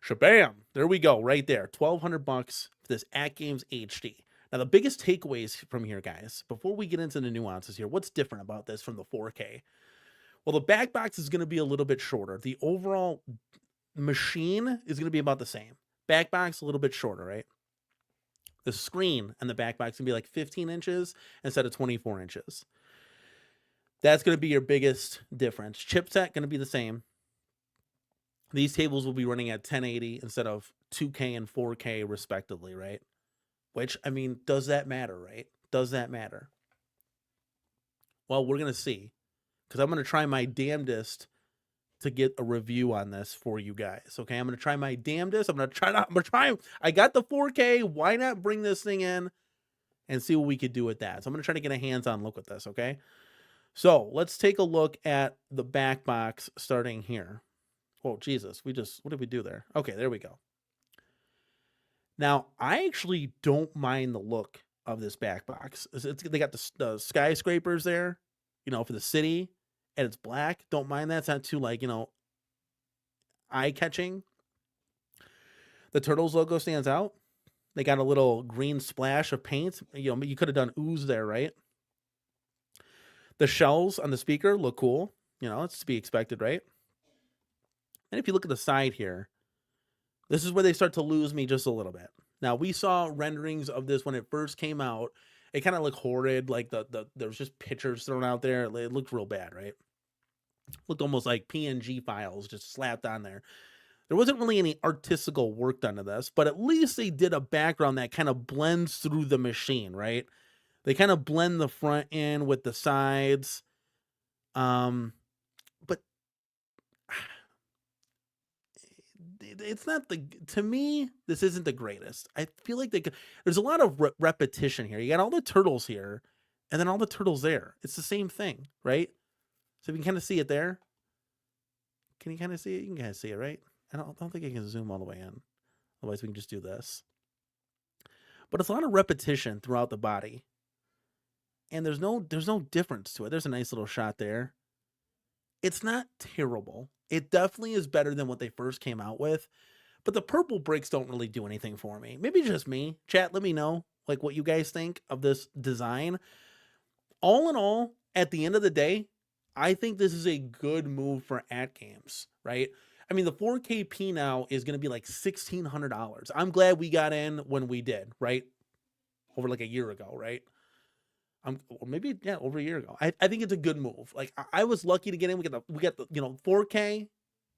Shabam! There we go, right there. $1,200 for this AtGames HD. Now, the biggest takeaways from here, guys, before we get into the nuances here, what's different about this from the 4K? Well, the back box is going to be a little bit shorter. The overall machine is going to be about the same. Back box, a little bit shorter, right? The screen and the back box is going to be like 15 inches instead of 24 inches. That's going to be your biggest difference. Chipset going to be the same. These tables will be running at 1080 instead of 2K and 4K respectively, right? Which, I mean, does that matter, right? Does that matter? Well, we're going to see. Because I'm going to try my damnedest to get a review on this for you guys. Okay, I'm going to try my damnedest. I'm going to try. I got the 4K. Why not bring this thing in and see what we could do with that? So I'm going to try to get a hands-on look at this, okay? So let's take a look at the back box starting here. Oh, Jesus. what did we do there? Okay, there we go. Now, I actually don't mind the look of this back box. They got the skyscrapers there, you know, for the city, and it's black. Don't mind that. It's not too, like, you know, eye-catching. The Turtles logo stands out. They got a little green splash of paint. You know, you could have done ooze there, right? The shells on the speaker look cool. You know, it's to be expected, right? And if you look at the side here, this is where they start to lose me just a little bit. Now, we saw renderings of this when it first came out. It kind of looked horrid. Like there was just pictures thrown out there. It looked real bad, right? Looked almost like PNG files just slapped on there. There wasn't really any artistical work done to this, but at least they did a background that kind of blends through the machine, right? They kind of blend the front in with the sides. But it's not to me, this isn't the greatest. I feel like there's a lot of repetition here. You got all the turtles here and then all the turtles there. It's the same thing, right? So you can kind of see it there. Can you kind of see it? You can kind of see it, right? I don't think I can zoom all the way in. Otherwise, we can just do this. But it's a lot of repetition throughout the body. And there's no difference to it. There's a nice little shot there. It's not terrible. It definitely is better than what they first came out with. But the purple bricks don't really do anything for me. Maybe just me. Chat, let me know like what you guys think of this design. All in all, at the end of the day, I think this is a good move for AtGames, right? I mean, the 4KP now is going to be like $1,600. I'm glad we got in when we did, right? Over like a year ago, right? Or maybe, yeah, over a year ago. I think it's a good move. Like, I was lucky to get in. We got the 4K.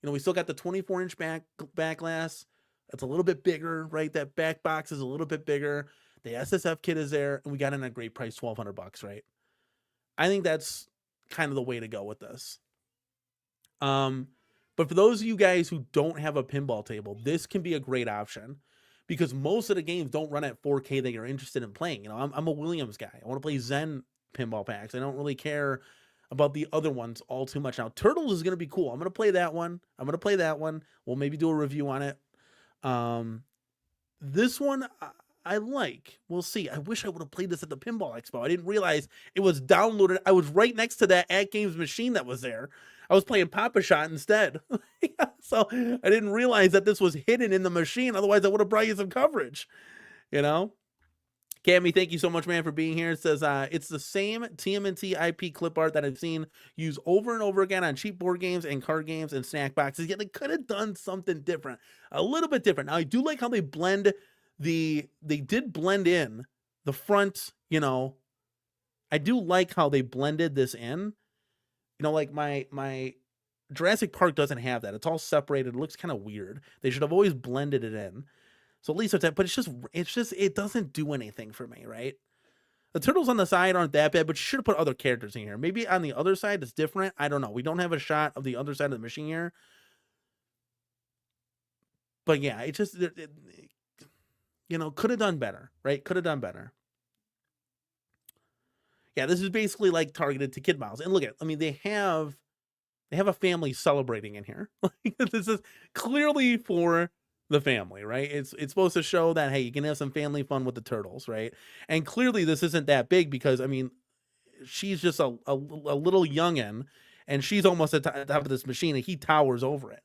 We still got the 24-inch back glass. That's a little bit bigger, right? That back box is a little bit bigger. The SSF kit is there, and we got in at a great price, $1,200, right? I think that's kind of the way to go with this. But for those of you guys who don't have a pinball table, this can be a great option because most of the games don't run at 4K that you're interested in playing. I'm a Williams guy. I want to play Zen pinball packs. I don't really care about the other ones all too much. Now, Turtles is going to be cool. I'm going to play that one. We'll maybe do a review on it. This one I like. We'll see. I wish I would have played this at the Pinball Expo. I didn't realize it was downloaded. I was right next to that AtGames machine that was there. I was playing Papa Shot instead. So I didn't realize that this was hidden in the machine. Otherwise, I would have brought you some coverage. Cammy, thank you so much, man, for being here. It says, it's the same TMNT IP clip art that I've seen used over and over again on cheap board games and card games and snack boxes. Yet they could have done something different, a little bit different. Now, I do like how they did blend in the front, I do like how they blended this in. Like my Jurassic Park doesn't have that. It's all separated. It looks kind of weird. They should have always blended it in. So at least it's that, but it's just, it doesn't do anything for me, right? The turtles on the side aren't that bad, but you should have put other characters in here. Maybe on the other side it's different. I don't know. We don't have a shot of the other side of the machine here. But yeah, it just, could have done better, right? Could have done better. Yeah, this is basically like targeted to kid models. And look they have a family celebrating in here. This is clearly for the family, right? It's supposed to show that, hey, you can have some family fun with the turtles, right? And clearly this isn't that big because, she's just a little youngin' and she's almost at the top of this machine and he towers over it.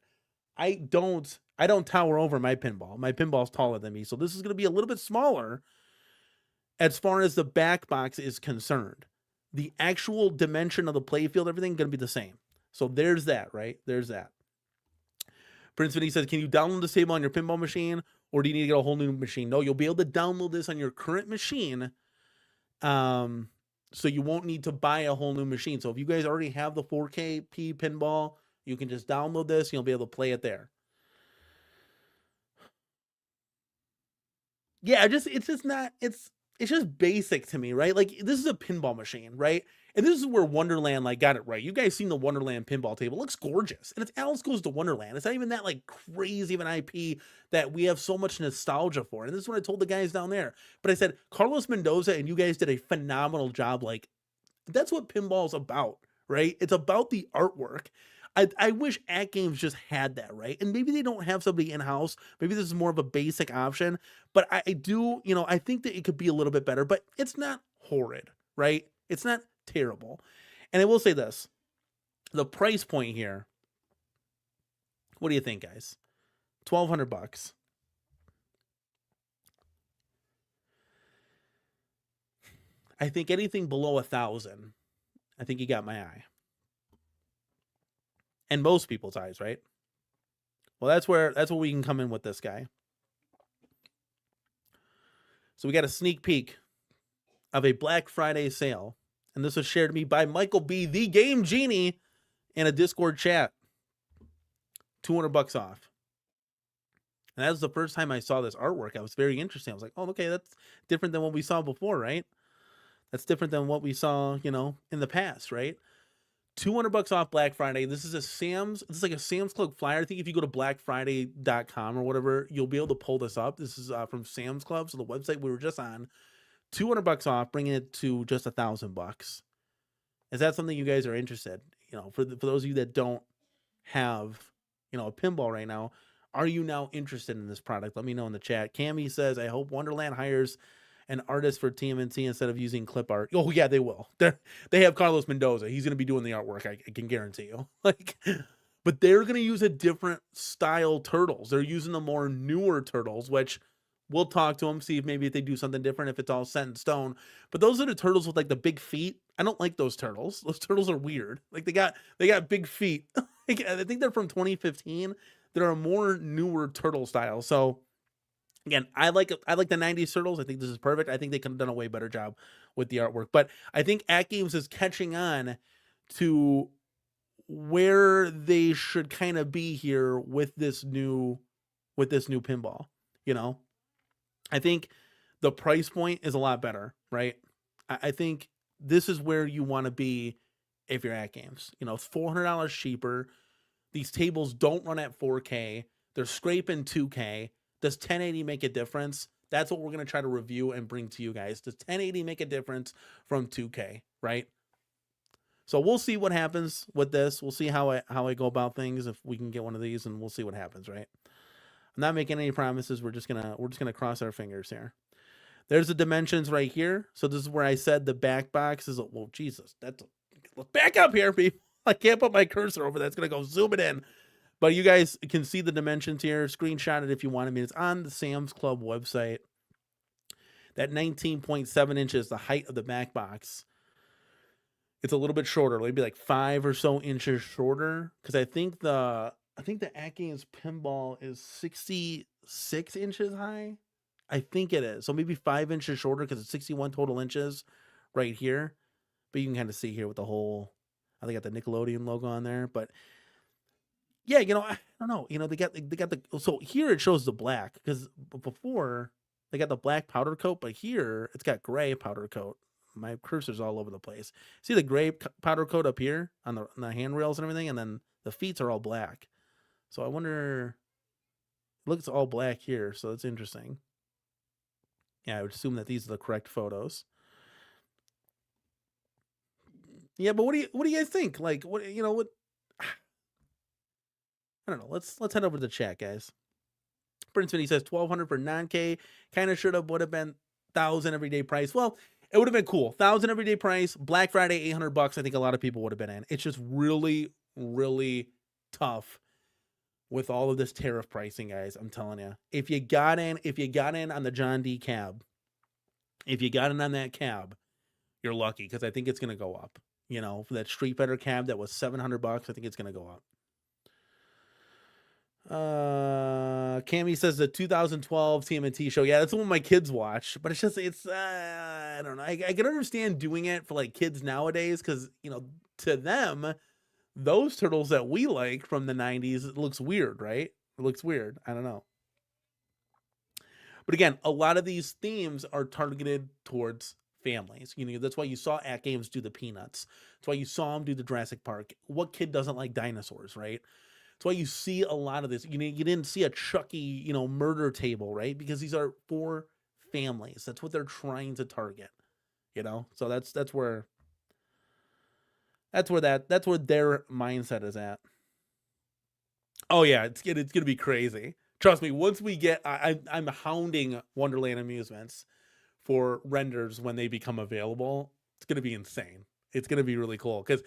I don't tower over my pinball. My pinball's taller than me. So this is going to be a little bit smaller as far as the back box is concerned. The actual dimension of the playfield, everything going to be the same. So there's that, right? There's that. Prince Vinny says, can you download this table on your pinball machine or do you need to get a whole new machine? No, you'll be able to download this on your current machine. So you won't need to buy a whole new machine. So if you guys already have the 4KP pinball, you can just download this and you'll be able to play it there. Yeah, it's just basic to me, right? Like this is a pinball machine, right? And this is where Wonderland got it right. You guys seen the Wonderland pinball table. It looks gorgeous. And it's Alice Goes to Wonderland. It's not even that crazy of an IP that we have so much nostalgia for. And this is what I told the guys down there. But I said, Carlos Mendoza and you guys did a phenomenal job. That's what pinball's about, right? It's about the artwork. I wish AtGames just had that, right? And maybe they don't have somebody in-house. Maybe this is more of a basic option. But I do, I think that it could be a little bit better. But it's not horrid, right? It's not terrible. And I will say this. The price point here. What do you think, guys? $1,200. I think anything below $1,000, I think you got my eye. And most people's eyes, right? Well, that's where we can come in with this guy. So we got a sneak peek of a Black Friday sale. And this was shared to me by Michael B, the Game Genie, in a Discord chat. $200 off. And that was the first time I saw this artwork. I was very interested. I was like, oh, okay, that's different than what we saw before, right? That's different than what we saw, in the past, right? $200 off Black Friday. This is it's like a Sam's Club flyer. I think if you go to blackfriday.com or whatever, you'll be able to pull this up. This is from Sam's Club, so the website we were just on. $200 off, bringing it to just $1,000. Is that something you guys are interested? For those of you that don't have, a pinball right now, Are you now interested in this product? Let me know in the chat. Cammy says, I hope Wonderland hires an artist for TMNT instead of using clip art. Oh yeah, they will. They have Carlos Mendoza. He's going to be doing the artwork. I can guarantee you. Like, but they're going to use a different style turtles. They're using the more newer turtles, which we'll talk to them, see if maybe if they do something different, if it's all set in stone. But those are the turtles with like the big feet. I don't like those turtles. Those turtles are weird. Like they got big feet. I think they're from 2015. They're a more newer turtle style. So again, I like the 90s turtles. I think this is perfect. I think they could have done a way better job with the artwork. But I think AtGames is catching on to where they should kind of be here with this new pinball. You know, I think the price point is a lot better, right? I think this is where you want to be if you're AtGames. You know, it's $400 cheaper. These tables don't run at 4K. They're scraping 2K. Does 1080 make a difference? That's what we're going to try to review and bring to you guys. Does 1080 make a difference from 2K, right? So we'll see what happens with this. We'll see how I go about things, if we can get one of these, and we'll see what happens, right? I'm not making any promises. We're just gonna cross our fingers here. There's the dimensions right here. So this is where I said the back box is, well, Jesus, let's back up here, people. I can't put my cursor over that. It's gonna go zoom it in. But you guys can see the dimensions here. Screenshot it if you want. I mean, it's on the Sam's Club website. That 19.7 inches, the height of the back box. It's a little bit shorter, maybe like 5 or so inches shorter. Because I think the AtGames pinball is 66 inches high. I think it is. So maybe 5 inches shorter because it's 61 total inches right here. But you can kind of see here with the whole, I think got the Nickelodeon logo on there. But yeah, you know, I don't know. You know, they got the, so here it shows the black because before they got the black powder coat, but here it's got gray powder coat. My cursor's all over the place. See the gray powder coat up here on the handrails and everything, and then the feet are all black. So I wonder, it looks all black here, so that's interesting. Yeah, I would assume that these are the correct photos. Yeah, but what do you guys think? Like, what, you know, what, I don't know. Let's head over to the chat, guys. Prince Vinny says 1,200 for non-K. Kind of should have would have been 1,000 everyday price. Well, it would have been cool. 1,000 everyday price. Black Friday $800. I think a lot of people would have been in. It's just really, really tough with all of this tariff pricing, guys. I'm telling you. If you got in on the John D cab, if you got in on that cab, you're lucky because I think it's gonna go up. You know, for that Street Fighter cab that was $700, I think it's gonna go up. Cammy says the 2012 TMNT show. Yeah, that's the one my kids watch, but it's I don't know. I can understand doing it for like kids nowadays because, you know, to them, those turtles that we like from the 90s, it looks weird, right? It looks weird. I don't know. But again, a lot of these themes are targeted towards families. You know, that's why you saw AtGames do the Peanuts. That's why you saw them do the Jurassic Park. What kid doesn't like dinosaurs, right? That's why you see a lot of this. You know, you didn't see a Chucky, you know, murder table, right? Because these are for families. That's what they're trying to target. You know, so that's where their mindset is at. Oh yeah, it's gonna be crazy. Trust me. Once we get, I'm hounding Wonderland Amusements for renders when they become available. It's gonna be insane. It's going to be really cool because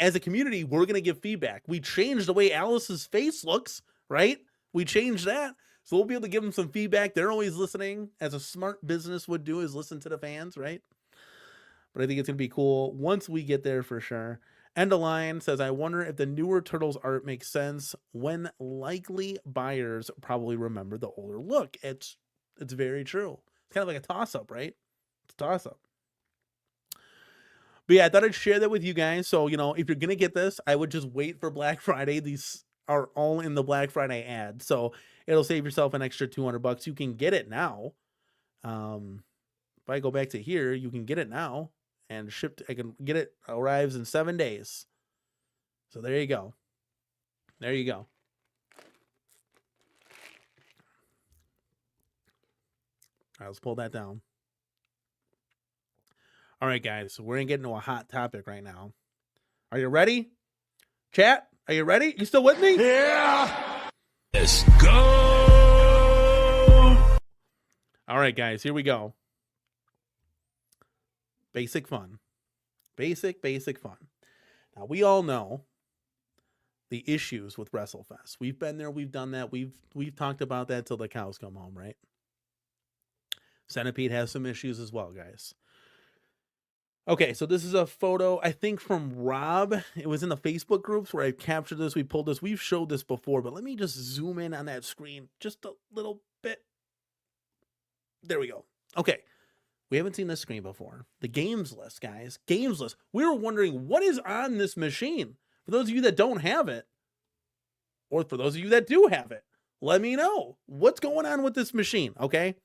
as a community, we're going to give feedback. We changed the way Alice's face looks, right? We changed that. So we'll be able to give them some feedback. They're always listening, as a smart business would do, is listen to the fans, right? But I think it's going to be cool once we get there for sure. Endaline says, I wonder if the newer Turtles art makes sense when likely buyers probably remember the older look. It's very true. It's kind of like a toss-up, right? It's a toss-up. But yeah, I thought I'd share that with you guys. So, you know, if you're going to get this, I would just wait for Black Friday. These are all in the Black Friday ad. So it'll save yourself an extra $200. You can get it now. If I go back to here, you can get it now and shipped. I can get it, arrives in 7 days. So there you go. There you go. All right, let's pull that down. All right, guys, so we're going to get into a hot topic right now. Are you ready? Chat, are you ready? You still with me? Yeah! Let's go. All right, guys, here we go. Basic fun. Basic fun. Now, we all know the issues with WrestleFest. We've been there, we've done that, we've talked about that till the cows come home, right? Centipede has some issues as well, guys. Okay, so this is a photo, I think, from Rob. It was in the Facebook groups where I captured this, we pulled this. We've showed this before, but let me just zoom in on that screen just a little bit. There we go. Okay, we haven't seen this screen before. The games list, guys. Games list. We were wondering what is on this machine. For those of you that don't have it, or for those of you that do have it, let me know what's going on with this machine, okay?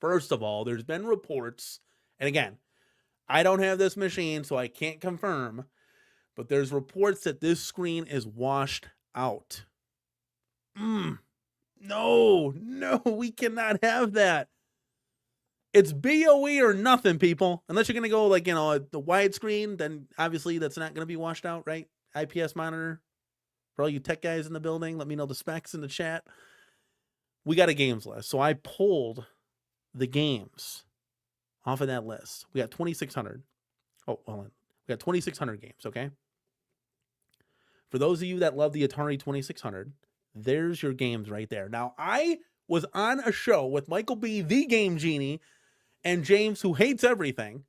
First of all, there's been reports, and again, I don't have this machine, so I can't confirm, but there's reports that this screen is washed out. No, we cannot have that. It's BOE or nothing, people. Unless you're going to go like, the widescreen, then obviously that's not going to be washed out, right? IPS monitor. For all you tech guys in the building, let me know the specs in the chat. We got a games list. So I pulled the games off of that list. We got 2,600. Oh, hold on. We got 2,600 games, okay? For those of you that love the Atari 2600, there's your games right there. Now, I was on a show with Michael B., the Game Genie, and James, who hates everything.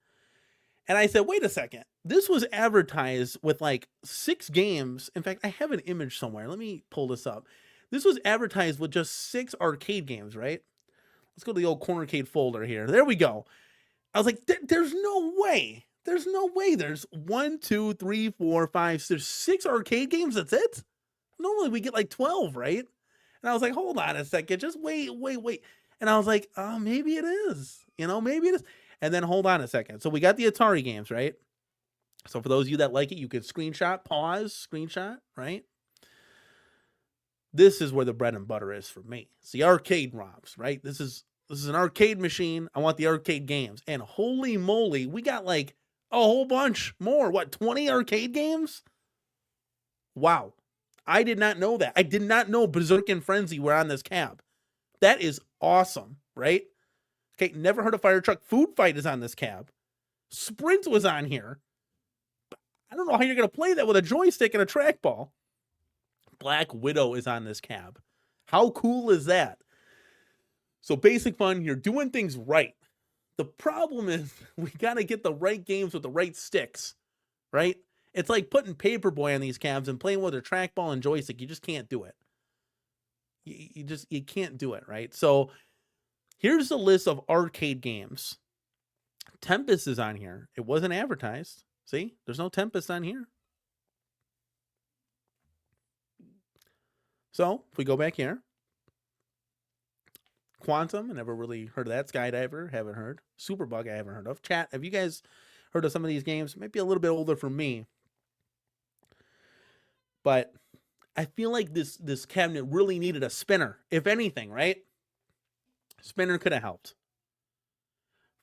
And I said, wait a second. This was advertised with like 6 games. In fact, I have an image somewhere. Let me pull this up. This was advertised with just 6 arcade games, right? Let's go to the old CornerCade folder here. There we go. I was like, there's no way. There's no way. There's 1, 2, 3, 4, 5, 6. There's 6 arcade games. That's it? Normally we get like 12, right? And I was like, hold on a second. Just wait. And I was like, oh, maybe it is. Maybe it is. And then hold on a second. So we got the Atari games, right? So for those of you that like it, you could screenshot, pause, screenshot, right? This is where the bread and butter is for me. It's the arcade ROMs, right? This is an arcade machine. I want the arcade games. And holy moly, we got like a whole bunch more. What, 20 arcade games? Wow. I did not know that. I did not know Berserk and Frenzy were on this cab. That is awesome, right? Okay, never heard of Fire Truck. Food Fight is on this cab. Sprint was on here. I don't know how you're going to play that with a joystick and a trackball. Black Widow is on this cab. How cool is that? So basic fun, you're doing things right. The problem is we got to get the right games with the right sticks, right? It's like putting Paperboy on these cabs and playing with a trackball and joystick. You just can't do it. You can't do it, right? So here's the list of arcade games. Tempest is on here. It wasn't advertised. See, there's no Tempest on here. So if we go back here, Quantum, I never really heard of that. Skydiver, haven't heard. Superbug, I haven't heard of. Chat, have you guys heard of some of these games? Might be a little bit older for me. But I feel like this cabinet really needed a spinner, if anything, right? Spinner could have helped.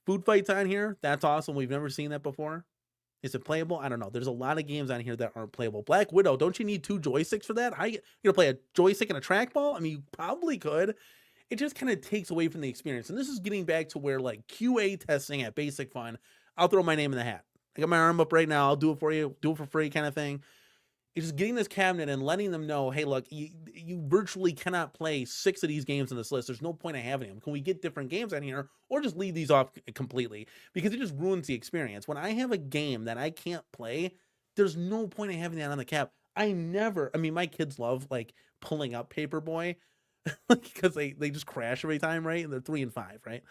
Food Fight's on here. That's awesome. We've never seen that before. Is it playable? I don't know. There's a lot of games on here that aren't playable. Black Widow, don't you need 2 joysticks for that? You're going to play a joystick and a trackball? I mean, you probably could. It just kind of takes away from the experience. And this is getting back to where, like, QA testing at Basic Fun, I'll throw my name in the hat. I got my arm up right now. I'll do it for you. Do it for free kind of thing. It's just getting this cabinet and letting them know, hey, look, you virtually cannot play 6 of these games in this list. There's no point in having them. Can we get different games on here or just leave these off completely? Because it just ruins the experience. When I have a game that I can't play, there's no point in having that on the cab. I mean, my kids love, like, pulling up Paperboy because they just crash every time, right? And they're 3 and 5, right?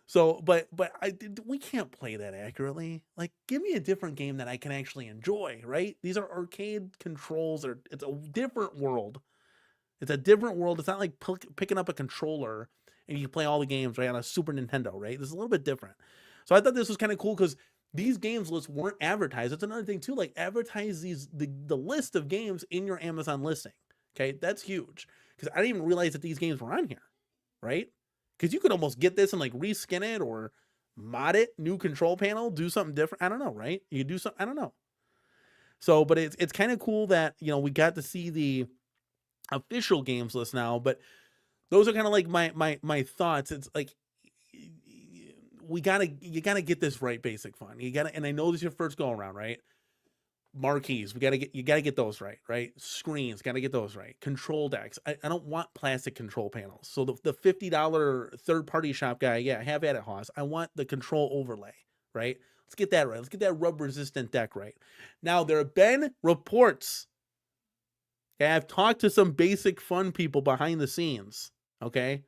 So, but we can't play that accurately. Like, give me a different game that I can actually enjoy, right? These are arcade controls. It's a different world. It's a different world. It's not like picking up a controller and you can play all the games, right, on a Super Nintendo, right? This is a little bit different. So I thought this was kind of cool because these games lists weren't advertised. That's another thing too. Like, advertise the list of games in your Amazon listing. Okay, that's huge because I didn't even realize that these games were on here, right? Because you could almost get this and like reskin it or mod it, new control panel, do something different. I don't know, right? You could do something, I don't know. So, but it's kind of cool that, we got to see the official games list now, but those are kind of like my thoughts. It's like you gotta get this right, basic fun. You gotta, and I know this is your first go around, right? Marquees, you gotta get those right? Screens, gotta get those right. Control decks. I don't want plastic control panels. So the $50 third-party shop guy, yeah, have at it, Hoss. I want the control overlay, right? Let's get that right. Let's get that rub-resistant deck right. Now, there have been reports. Okay, I've talked to some basic fun people behind the scenes, okay?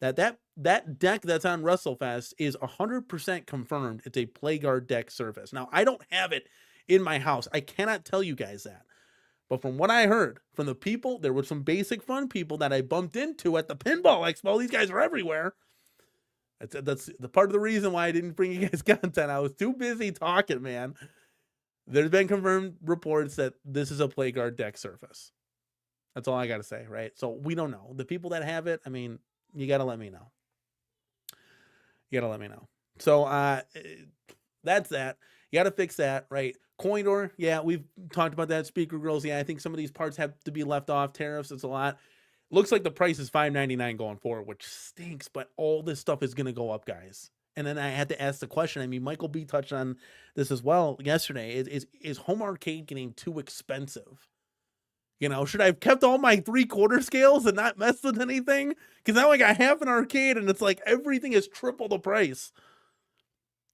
That deck that's on WrestleFest is 100% confirmed. It's a PlayGuard deck surface. Now, I don't have it in my house. I cannot tell you guys that. But from what I heard from the people, there were some basic fun people that I bumped into at the Pinball Expo. These guys are everywhere. That's the part of the reason why I didn't bring you guys content. I was too busy talking, man. There's been confirmed reports that this is a PlayGuard deck surface. That's all I got to say, right? So we don't know. The people that have it, I mean, you got to let me know. You got to let me know. So that's that. You got to fix that, right? Coin door, yeah, we've talked about that. Speaker grills, yeah, I think some of these parts have to be left off. Tariffs, it's a lot. Looks like the price is $5.99 going forward, which stinks, but all this stuff is going to go up, guys. And then I had to ask the question. I mean, Michael B touched on this as well yesterday. Is home arcade getting too expensive? You know, should I have kept all my 3/4 scales and not messed with anything? Because now I got half an arcade and it's like everything is triple the price.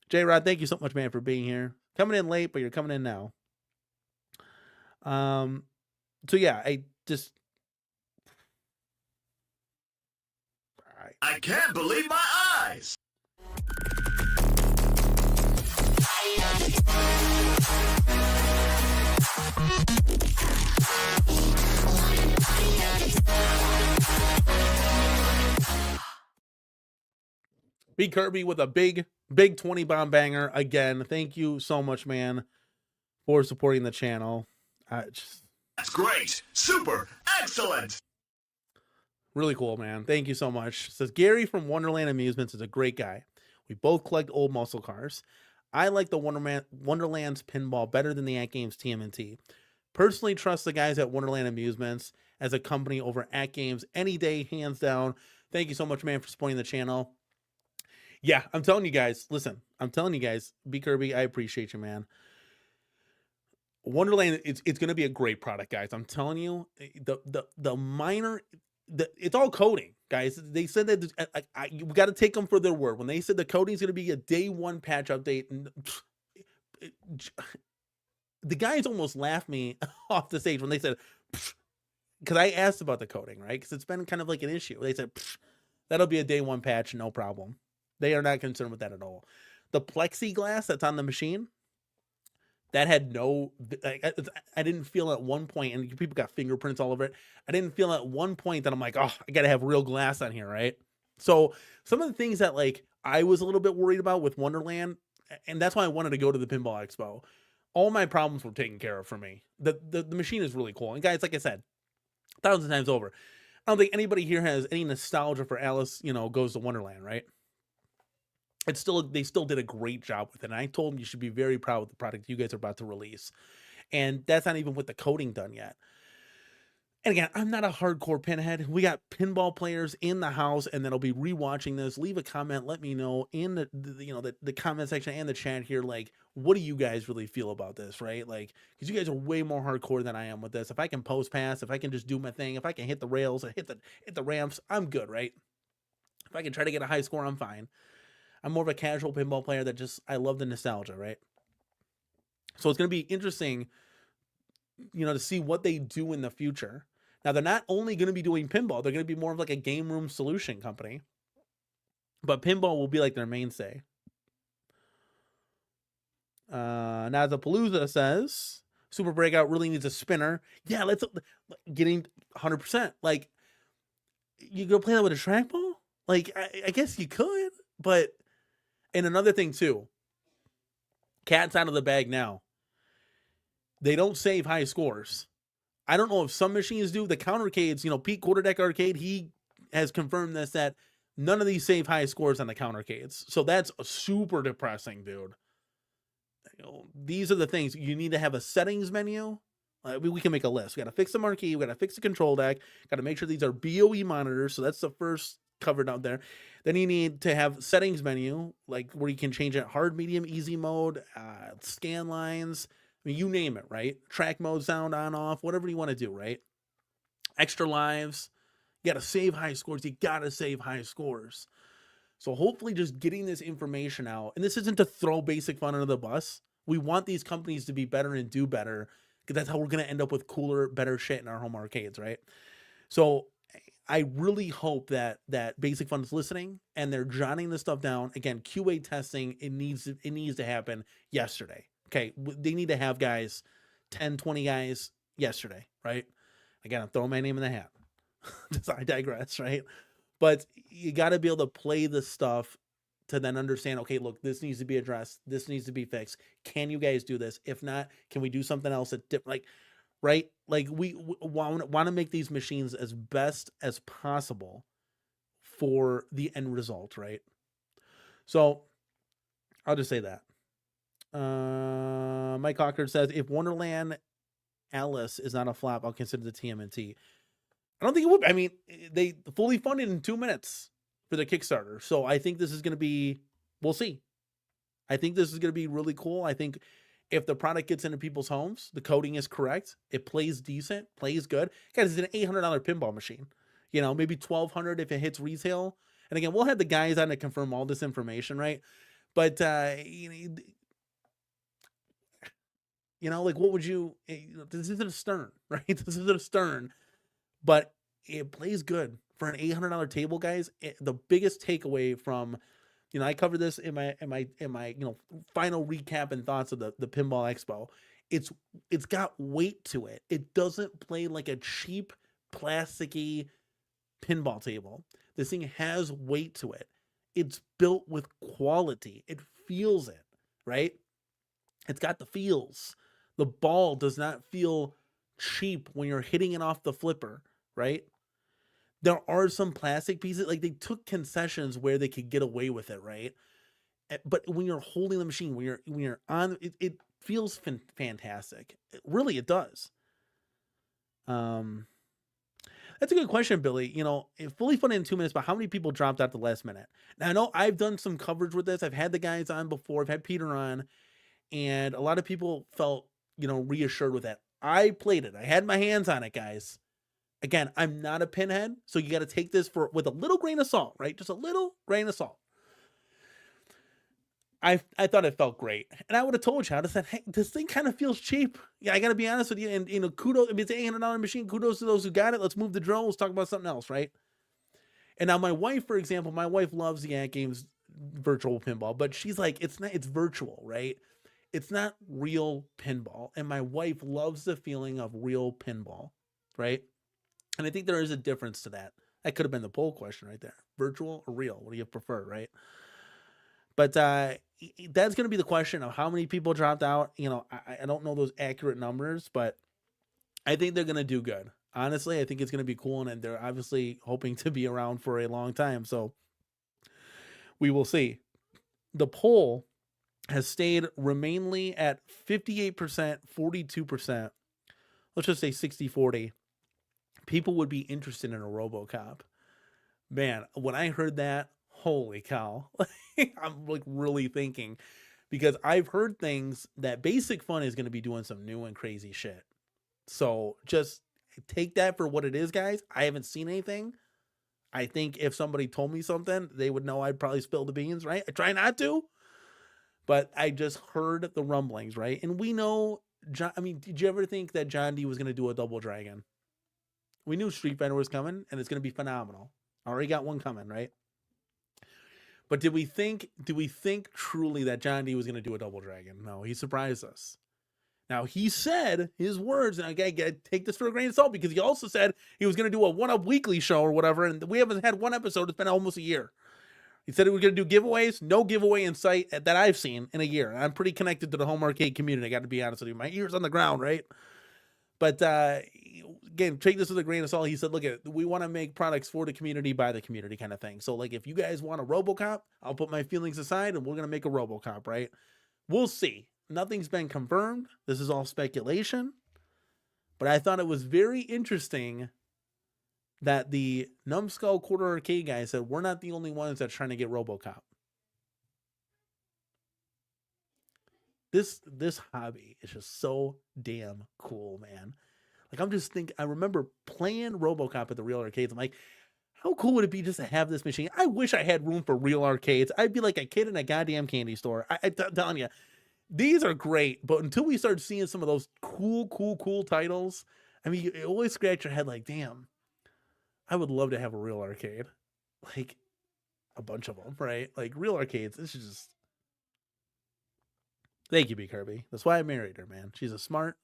J-Rod, thank you so much, man, for being here. Coming in late, but you're coming in now. So yeah, I just... All right. I can't believe my eyes. B Kirby with a big 20 bomb banger again. Thank you so much, man, for supporting the channel. That's great. Super. Excellent. Really cool, man. Thank you so much. Says Gary from Wonderland Amusements is a great guy. We both collect old muscle cars. I like the Wonderland's pinball better than the AtGames TMNT. Personally trust the guys at Wonderland Amusements as a company over AtGames any day, hands down. Thank you so much, man, for supporting the channel. Yeah, I'm telling you guys, listen, I'm telling you guys, B Kirby, I appreciate you, man. Wonderland, it's going to be a great product, guys. I'm telling you, the minor, it's all coding, guys. They said that we got to take them for their word. When they said the coding is going to be a day one patch update, and the guys almost laughed me off the stage when they said, because I asked about the coding, right? Because it's been kind of like an issue. They said, that'll be a day one patch, no problem. They are not concerned with that at all. The plexiglass that's on the machine, that had no, I didn't feel at one point, and people got fingerprints all over it. I didn't feel at one point that I'm like, oh, I got to have real glass on here, right? So some of the things that like I was a little bit worried about with Wonderland, and that's why I wanted to go to the Pinball Expo. All my problems were taken care of for me. The machine is really cool. And guys, like I said, thousands of times over, I don't think anybody here has any nostalgia for Alice, Goes to Wonderland, right? They still did a great job with it. And I told them you should be very proud with the product you guys are about to release. And that's not even with the coding done yet. And again, I'm not a hardcore pinhead. We got pinball players in the house and that'll be rewatching this. Leave a comment. Let me know in the comment section and the chat here. Like, what do you guys really feel about this, right? Like, because you guys are way more hardcore than I am with this. If I can post pass, if I can just do my thing, if I can hit the rails and hit the ramps, I'm good, right? If I can try to get a high score, I'm fine. I'm more of a casual pinball player that I love the nostalgia, right? So it's going to be interesting, to see what they do in the future. Now, they're not only going to be doing pinball, they're going to be more of like a game room solution company. But pinball will be like their mainstay. Now, the Palooza says, Super Breakout really needs a spinner. Yeah, let's getting 100%. Like, you go play that with a trackball? Like, I guess you could, but... And another thing, too, cat's out of the bag now. They don't save high scores. I don't know if some machines do. The CounterCades, Pete Quarterdeck Arcade, he has confirmed this, that none of these save high scores on the CounterCades. So that's super depressing, dude. These are the things. You need to have a settings menu We can make a list. We got to fix the marquee. We got to fix the control deck. Got to make sure these are BOE monitors. So that's the first covered out there. Then you need to have settings menu, like where you can change it hard, medium, easy mode, scan lines. I mean, you name it, right? Track mode, sound on, off, whatever you want to do, right? Extra lives. You got to save high scores. You got to save high scores. So hopefully just getting this information out, and this isn't to throw Basic Fun under the bus. We want these companies to be better and do better, because that's how we're going to end up with cooler, better shit in our home arcades, right? So I really hope that Basic Fun is listening and they're jotting this stuff down. Again, QA testing, it needs to happen yesterday. Okay, they need to have guys, 10, 20 guys yesterday, right? Again, I'm throwing my name in the hat. I digress, right? But you got to be able to play this stuff to then understand, okay, look, this needs to be addressed. This needs to be fixed. Can you guys do this? If not, can we do something else that like, right? Like we want to make these machines as best as possible for the end result, right? So I'll just say that. Mike Hawker says, if Wonderland Alice is not a flop, I'll consider the TMNT. I don't think it would. I mean, they fully funded in 2 minutes for the Kickstarter. So I think this is going to be, we'll see. I think this is going to be really cool. I think if the product gets into people's homes, the coding is correct, it plays decent, plays good. Guys, it's an $800 pinball machine. You know, maybe $1,200 if it hits retail. And again, we'll have the guys on to confirm all this information, right? But, you know, like what would you, this isn't a Stern, right? This isn't a Stern. But it plays good for an $800 table, guys. The biggest takeaway from, you know, I covered this in my you know, final recap and thoughts of the Pinball Expo. It's got weight to it. It doesn't play like a cheap plasticky pinball table. This thing has weight to it. It's built with quality. It feels it, right? It's got the feels. The ball does not feel cheap when you're hitting it off the flipper, right? There are some plastic pieces, like they took concessions where they could get away with it, right? But when you're holding the machine, when you're on, it feels fantastic. It does. That's a good question, Billy. You know, it fully funded in 2 minutes, but how many people dropped out the last minute? Now I know I've done some coverage with this. I've had the guys on before. I've had Peter on, and a lot of people felt, you know, reassured with that. I played it. I had my hands on it, guys. Again, I'm not a pinhead, so you got to take this with a little grain of salt, right? Just a little grain of salt. I thought it felt great, and I would have told you. I would have said, "Hey, this thing kind of feels cheap." Yeah, I got to be honest with you. And you know, kudos. If it's an $800 machine, kudos to those who got it. Let's move the drill. Let's talk about something else, right? And now my wife, for example, my wife loves the AtGames virtual pinball, but she's like, it's virtual, right? It's not real pinball. And my wife loves the feeling of real pinball, right? And I think there is a difference to that. That could have been the poll question right there. Virtual or real? What do you prefer, right? But that's going to be the question of how many people dropped out. You know, I don't know those accurate numbers, but I think they're going to do good. Honestly, I think it's going to be cool, and they're obviously hoping to be around for a long time. So we will see. The poll has stayed remainly at 58%, 42%. Let's just say 60-40. People would be interested in a Robocop. Man, when I heard that, holy cow. I'm like really thinking, because I've heard things that Basic Fun is going to be doing some new and crazy shit. So just take that for what it is, guys. I haven't seen anything. I think if somebody told me something, they would know I'd probably spill the beans, right? I try not to, but I just heard the rumblings, right? And we know, I mean, did you ever think that John D was going to do a Double Dragon? We knew Street Fighter was coming, and it's going to be phenomenal. Already got one coming, right? But did we think truly that John D was going to do a Double Dragon? No, he surprised us. Now, he said his words, and I gotta take this for a grain of salt, because he also said he was going to do a one-up weekly show or whatever, and we haven't had one episode. It's been almost a year. He said he was going to do giveaways. No giveaway in sight that I've seen in a year. I'm pretty connected to the home arcade community, I got to be honest with you. My ear's on the ground, right? But again, take this with a grain of salt. He said, look, we want to make products for the community, by the community kind of thing. So like, if you guys want a Robocop, I'll put my feelings aside and we're going to make a Robocop, right? We'll see. Nothing's been confirmed. This is all speculation. But I thought it was very interesting that the Numbskull Corner Arcade guy said, we're not the only ones that's trying to get Robocop. This hobby is just so damn cool, man. Like, I'm just thinking, I remember playing Robocop at the real arcades. I'm like, how cool would it be just to have this machine? I wish I had room for real arcades. I'd be like a kid in a goddamn candy store. I'm telling you, these are great. But until we start seeing some of those cool titles, I mean, you always scratch your head like, damn, I would love to have a real arcade. Like, a bunch of them, right? Like, real arcades, this is just... Thank you, B. Kirby. That's why I married her, man. She's a smart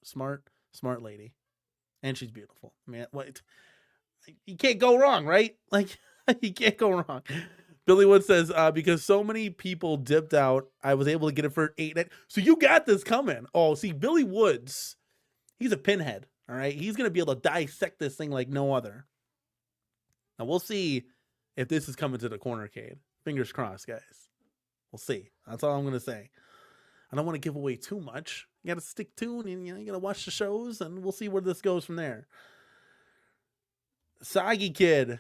lady. And she's beautiful. Man, what? You can't go wrong, right? Like, you can't go wrong. Billy Wood says, because so many people dipped out, I was able to get it for $8. So you got this coming. Oh, see, Billy Woods, he's a pinhead, all right? He's going to be able to dissect this thing like no other. Now, we'll see if this is coming to the Cornercade. Fingers crossed, guys. We'll see. That's all I'm going to say. I don't want to give away too much. You got to stick tuned and you got to watch the shows, and we'll see where this goes from there. Soggy Kid,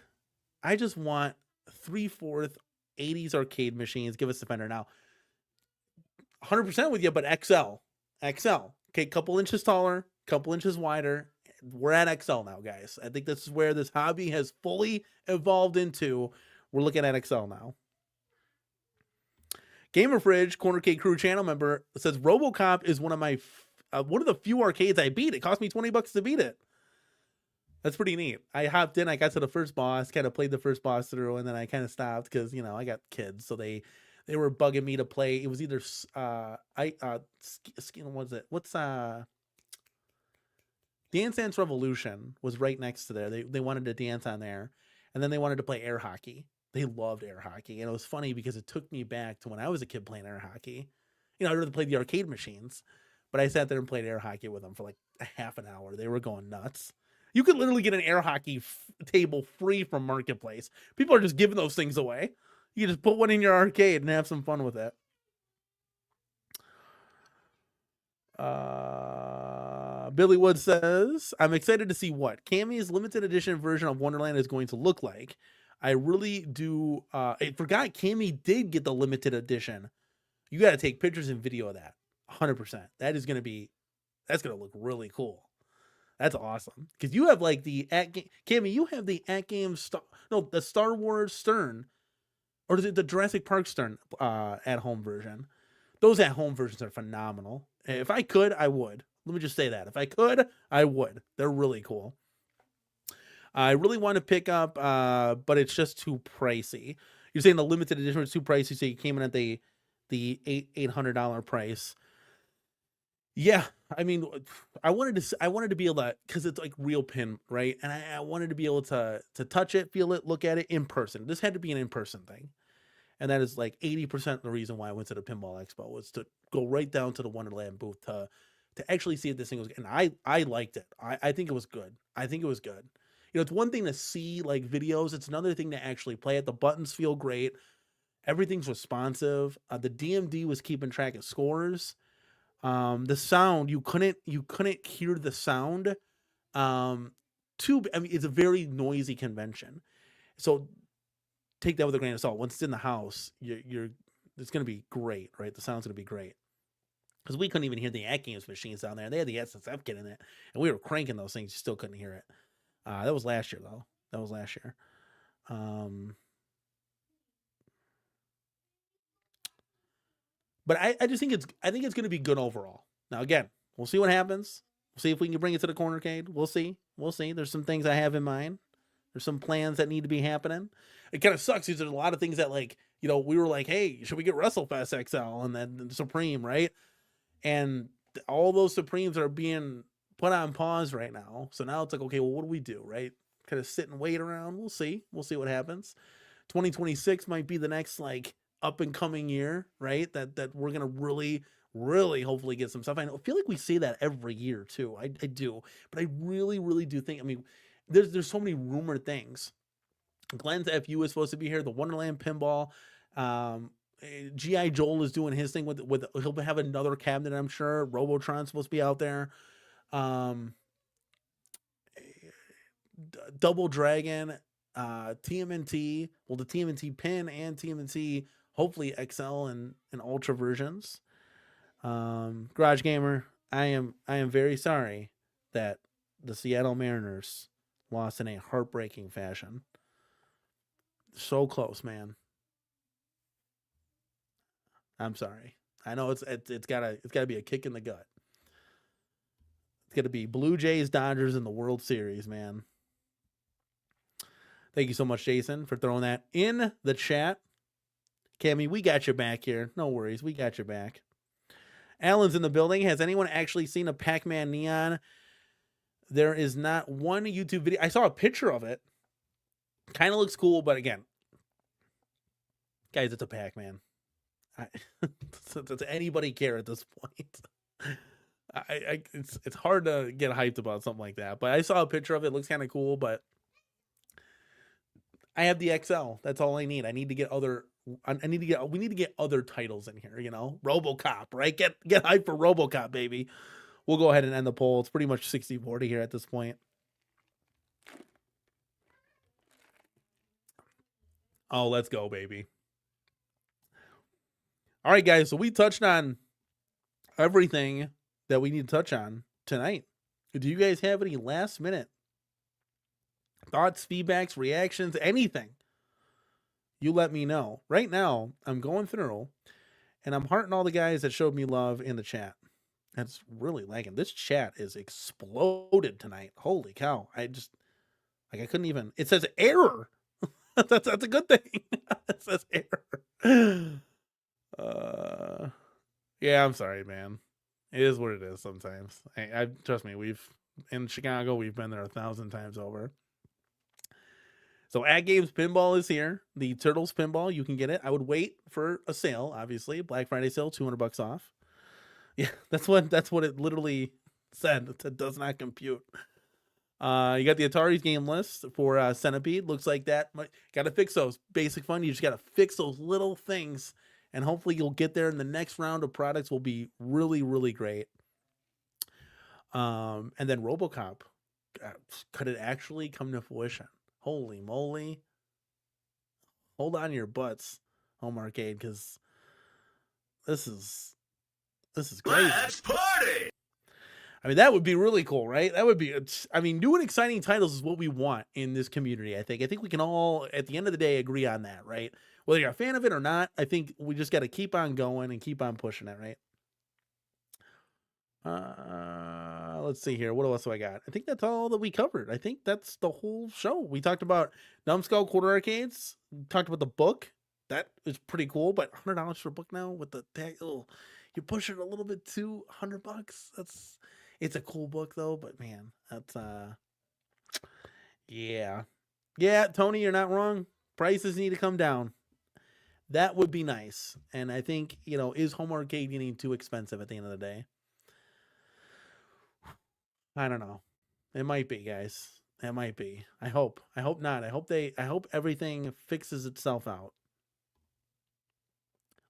I just want 3/4 80s arcade machines. Give us Defender now. 100% with you, but XL. Okay, couple inches taller, couple inches wider. We're at XL now, guys. I think this is where this hobby has fully evolved into. We're looking at XL now. Gamer Fridge, Cornercade Crew channel member, says Robocop is one of the few arcades I beat. It cost me $20 to beat it. That's pretty neat. I hopped in, I got to the first boss, kind of played the first boss through, and then I kind of stopped because, you know, I got kids, so they were bugging me to play. It was either what was it? What's Dance Dance Revolution was right next to there. They wanted to dance on there, and then they wanted to play air hockey. They loved air hockey, and it was funny because it took me back to when I was a kid playing air hockey. You know, I'd rather play the arcade machines, but I sat there and played air hockey with them for like a half an hour. They were going nuts. You could literally get an air hockey table free from Marketplace. People are just giving those things away. You just put one in your arcade and have some fun with it. Billy Wood says, I'm excited to see what Cammy's limited edition version of Wonderland is going to look like. I really do. I forgot Cammy did get the limited edition. You got to take pictures and video of that. 100%. That's going to look really cool. That's awesome. Because you have like the Cammy, you have the AtGames the Star Wars Stern, or is it the Jurassic Park Stern at home version? Those at home versions are phenomenal. If I could, I would. Let me just say that. If I could, I would. They're really cool. I really want to pick up, but it's just too pricey. You're saying the limited edition was too pricey, so you came in at the $800 price. Yeah, I mean, I wanted to be able to, because it's like real pin, right? And I wanted to be able to touch it, feel it, look at it in person. This had to be an in-person thing, and that is like 80% of the reason why I went to the Pinball Expo, was to go right down to the Wonderland booth to actually see if this thing was. And I liked it. I think it was good. I think it was good. You know, it's one thing to see like videos. It's another thing to actually play it. The buttons feel great. Everything's responsive. The DMD was keeping track of scores. The sound, you couldn't hear the sound. I mean, it's a very noisy convention. So take that with a grain of salt. Once it's in the house, it's going to be great, right? The sound's going to be great. Because we couldn't even hear the AtGames machines down there. They had the SSF kit in it, and we were cranking those things. You still couldn't hear it. That was last year, though. That was last year. But I just think it's going to be good overall. Now, again, we'll see what happens. We'll see if we can bring it to the Cornercade. We'll see. There's some things I have in mind. There's some plans that need to be happening. It kind of sucks because there's a lot of things that, like, you know, we were like, hey, should we get WrestleFest XL and then Supreme, right? And all those Supremes are being put on pause right now. So now it's like, okay, well, what do we do, right? Kind of sit and wait around. We'll see what happens. 2026 might be the next, like, up and coming year, right? That we're gonna really hopefully get some stuff. I feel like we say that every year too. I do, but I really do think. I mean, there's so many rumored things. Glenn's FU is supposed to be here. The Wonderland Pinball. G.I. Joel is doing his thing with he'll have another cabinet, I'm sure. Robotron's supposed to be out there. Double Dragon, TMNT, well, the TMNT Pin and TMNT, hopefully XL and Ultra versions. Garage Gamer, I am very sorry that the Seattle Mariners lost in a heartbreaking fashion. So close, man. I'm sorry. I know it's gotta be a kick in the gut. It's gonna be Blue Jays Dodgers in the World Series, man. Thank you so much, Jason, for throwing that in the chat. Cammy, we got your back here. No worries, we got your back. Alan's in the building. Has anyone actually seen a Pac-Man Neon? There is not one YouTube video. I saw a picture of it. Kind of looks cool, but again, guys, it's a Pac-Man. Does anybody care at this point? It's hard to get hyped about something like that. But I saw a picture of it. It looks kind of cool, but I have the XL. That's all I need. We need to get other titles in here, you know? Robocop, right? Get hyped for Robocop, baby. We'll go ahead and end the poll. It's pretty much 60-40 here at this point. Oh, let's go, baby. All right, guys. So we touched on everything that we need to touch on tonight. Do you guys have any last minute thoughts, feedbacks, reactions, anything? You let me know. Right now, I'm going through and I'm hearting all the guys that showed me love in the chat. That's really lagging. This chat is exploded tonight. Holy cow. I couldn't even, it says error. that's a good thing. It says error. Yeah, I'm sorry, man. It is what it is sometimes. I trust me, in Chicago, we've been there 1,000 times over. So AtGames Pinball is here. The Turtles Pinball, you can get it. I would wait for a sale, obviously. Black Friday sale, $200 off. Yeah, that's what it literally said. It does not compute. You got the Atari's game list for Centipede. Looks like that. Got to fix those. Basic fun. You just got to fix those little things, and hopefully you'll get there. And the next round of products will be really, really great. And then Robocop. Could it actually come to fruition? Holy moly. Hold on to your butts, Home Arcade, because this is crazy. Let's party! I mean, that would be really cool, right? That would be, I mean, new and exciting titles is what we want in this community, I think. I think we can all, at the end of the day, agree on that, right? Whether you're a fan of it or not, I think we just got to keep on going and keep on pushing it, right? Let's see here. What else do I got? I think that's all that we covered. I think that's the whole show. We talked about Numbskull Quarter Arcades. We talked about the book. That is pretty cool, but $100 for a book now with the tag. Oh, you push it a little bit too. $100. It's a cool book though, but man, that's yeah. Tony, you're not wrong. Prices need to come down. That would be nice. And I think, is Home Arcade getting too expensive at the end of the day? I don't know. It might be, guys. It might be. I hope not. I hope everything fixes itself out.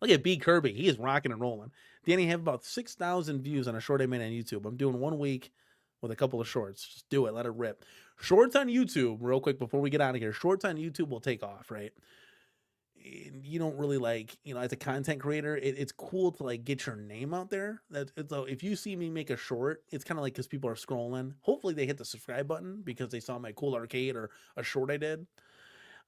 Look at B Kirby. He is rocking and rolling. Danny, I have about 6,000 views on a short I made on YouTube. I'm doing 1 week with a couple of shorts. Just do it. Let it rip. Shorts on YouTube, real quick before we get out of here. Shorts on YouTube will take off, right? You don't really as a content creator, it's cool to get your name out there. So if you see me make a short, it's kind of because people are scrolling. Hopefully they hit the subscribe button because they saw my cool arcade or a short I did.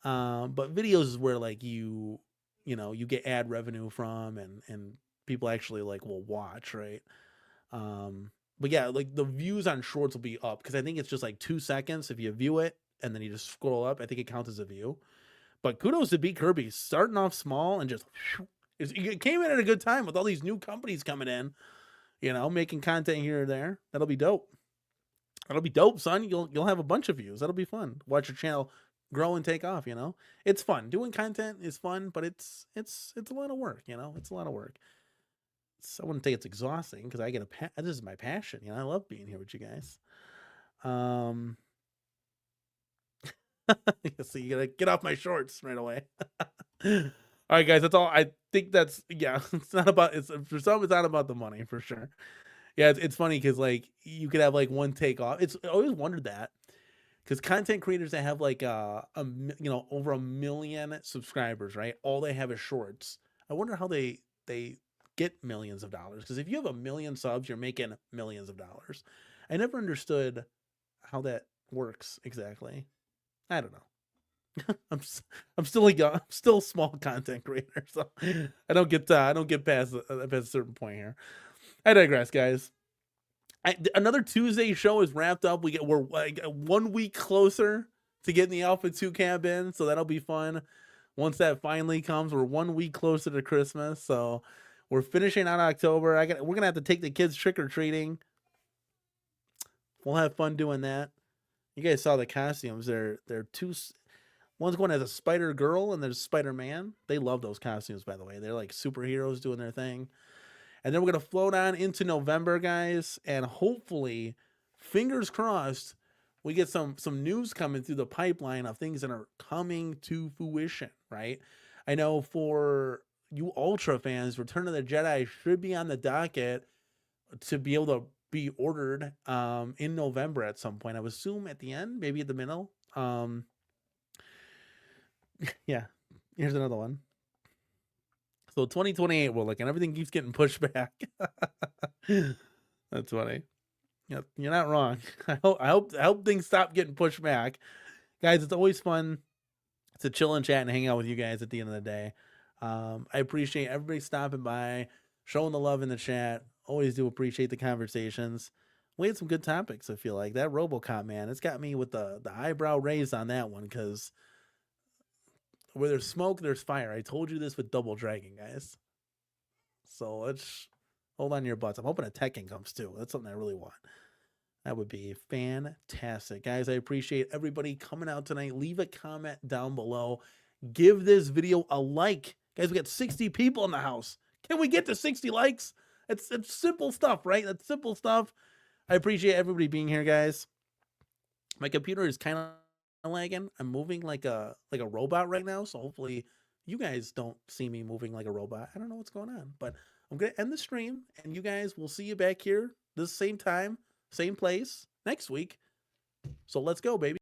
But videos is where you get ad revenue from and people actually will watch, right? But yeah, the views on shorts will be up because I think it's just 2 seconds if you view it and then you just scroll up. I think it counts as a view. But kudos to B Kirby, starting off small and just it came in at a good time with all these new companies coming in, making content here or there. That'll be dope. That'll be dope, son. You'll have a bunch of views. That'll be fun. Watch your channel grow and take off. It's fun. Doing content is fun, but it's a lot of work. It's a lot of work. I wouldn't say it's exhausting because I get this is my passion. I love being here with you guys. So you gotta get off my shorts right away. All right, guys, that's all. I think that's it's not about for some it's not about the money for sure. Yeah, it's funny because you could have one take off. I always wondered that. because content creators that have like over 1 million subscribers, right? All they have is shorts. I wonder how they get millions of dollars, because if you have 1 million subs, you're making millions of dollars. I never understood how that works exactly. I don't know. I'm still a small content creator, so I don't get past a certain point here. I digress, guys. Another Tuesday show is wrapped up. We're like 1 week closer to getting the Alpha 2 cab in, so that'll be fun. Once that finally comes, we're 1 week closer to Christmas, so we're finishing out October. We're gonna have to take the kids trick or treating. We'll have fun doing that. You guys saw the costumes. They're two. One's going as a Spider Girl and there's Spider Man. They love those costumes, by the way. They're like superheroes doing their thing. And then we're gonna float on into November, guys, and hopefully, fingers crossed, we get some news coming through the pipeline of things that are coming to fruition. Right? I know for you Ultra fans, Return of the Jedi should be on the docket to be able to be ordered in November at some point. I would assume at the end, maybe at the middle. Yeah, here's another one. So 2028 we're looking, everything keeps getting pushed back. That's funny. Yep, you're not wrong. I hope things stop getting pushed back. Guys, it's always fun to chill and chat and hang out with you guys at the end of the day. I appreciate everybody stopping by, showing the love in the chat. Always do appreciate the conversations. We had some good topics, I feel like. That Robocop, man, it's got me with the eyebrow raised on that one, because where there's smoke, there's fire. I told you this with Double Dragon, guys. So let's hold on to your butts. I'm hoping a Tekken comes too. That's something I really want. That would be fantastic. Guys, I appreciate everybody coming out tonight. Leave a comment down below. Give this video a like. Guys, we got 60 people in the house. Can we get to 60 likes? It's simple stuff, right? That's simple stuff. I appreciate everybody being here, guys. My computer is kind of lagging. I'm moving like a robot right now, so hopefully you guys don't see me moving like a robot. I don't know what's going on, but I'm gonna end the stream, and you guys will see you back here this same time, same place next week. So let's go, baby.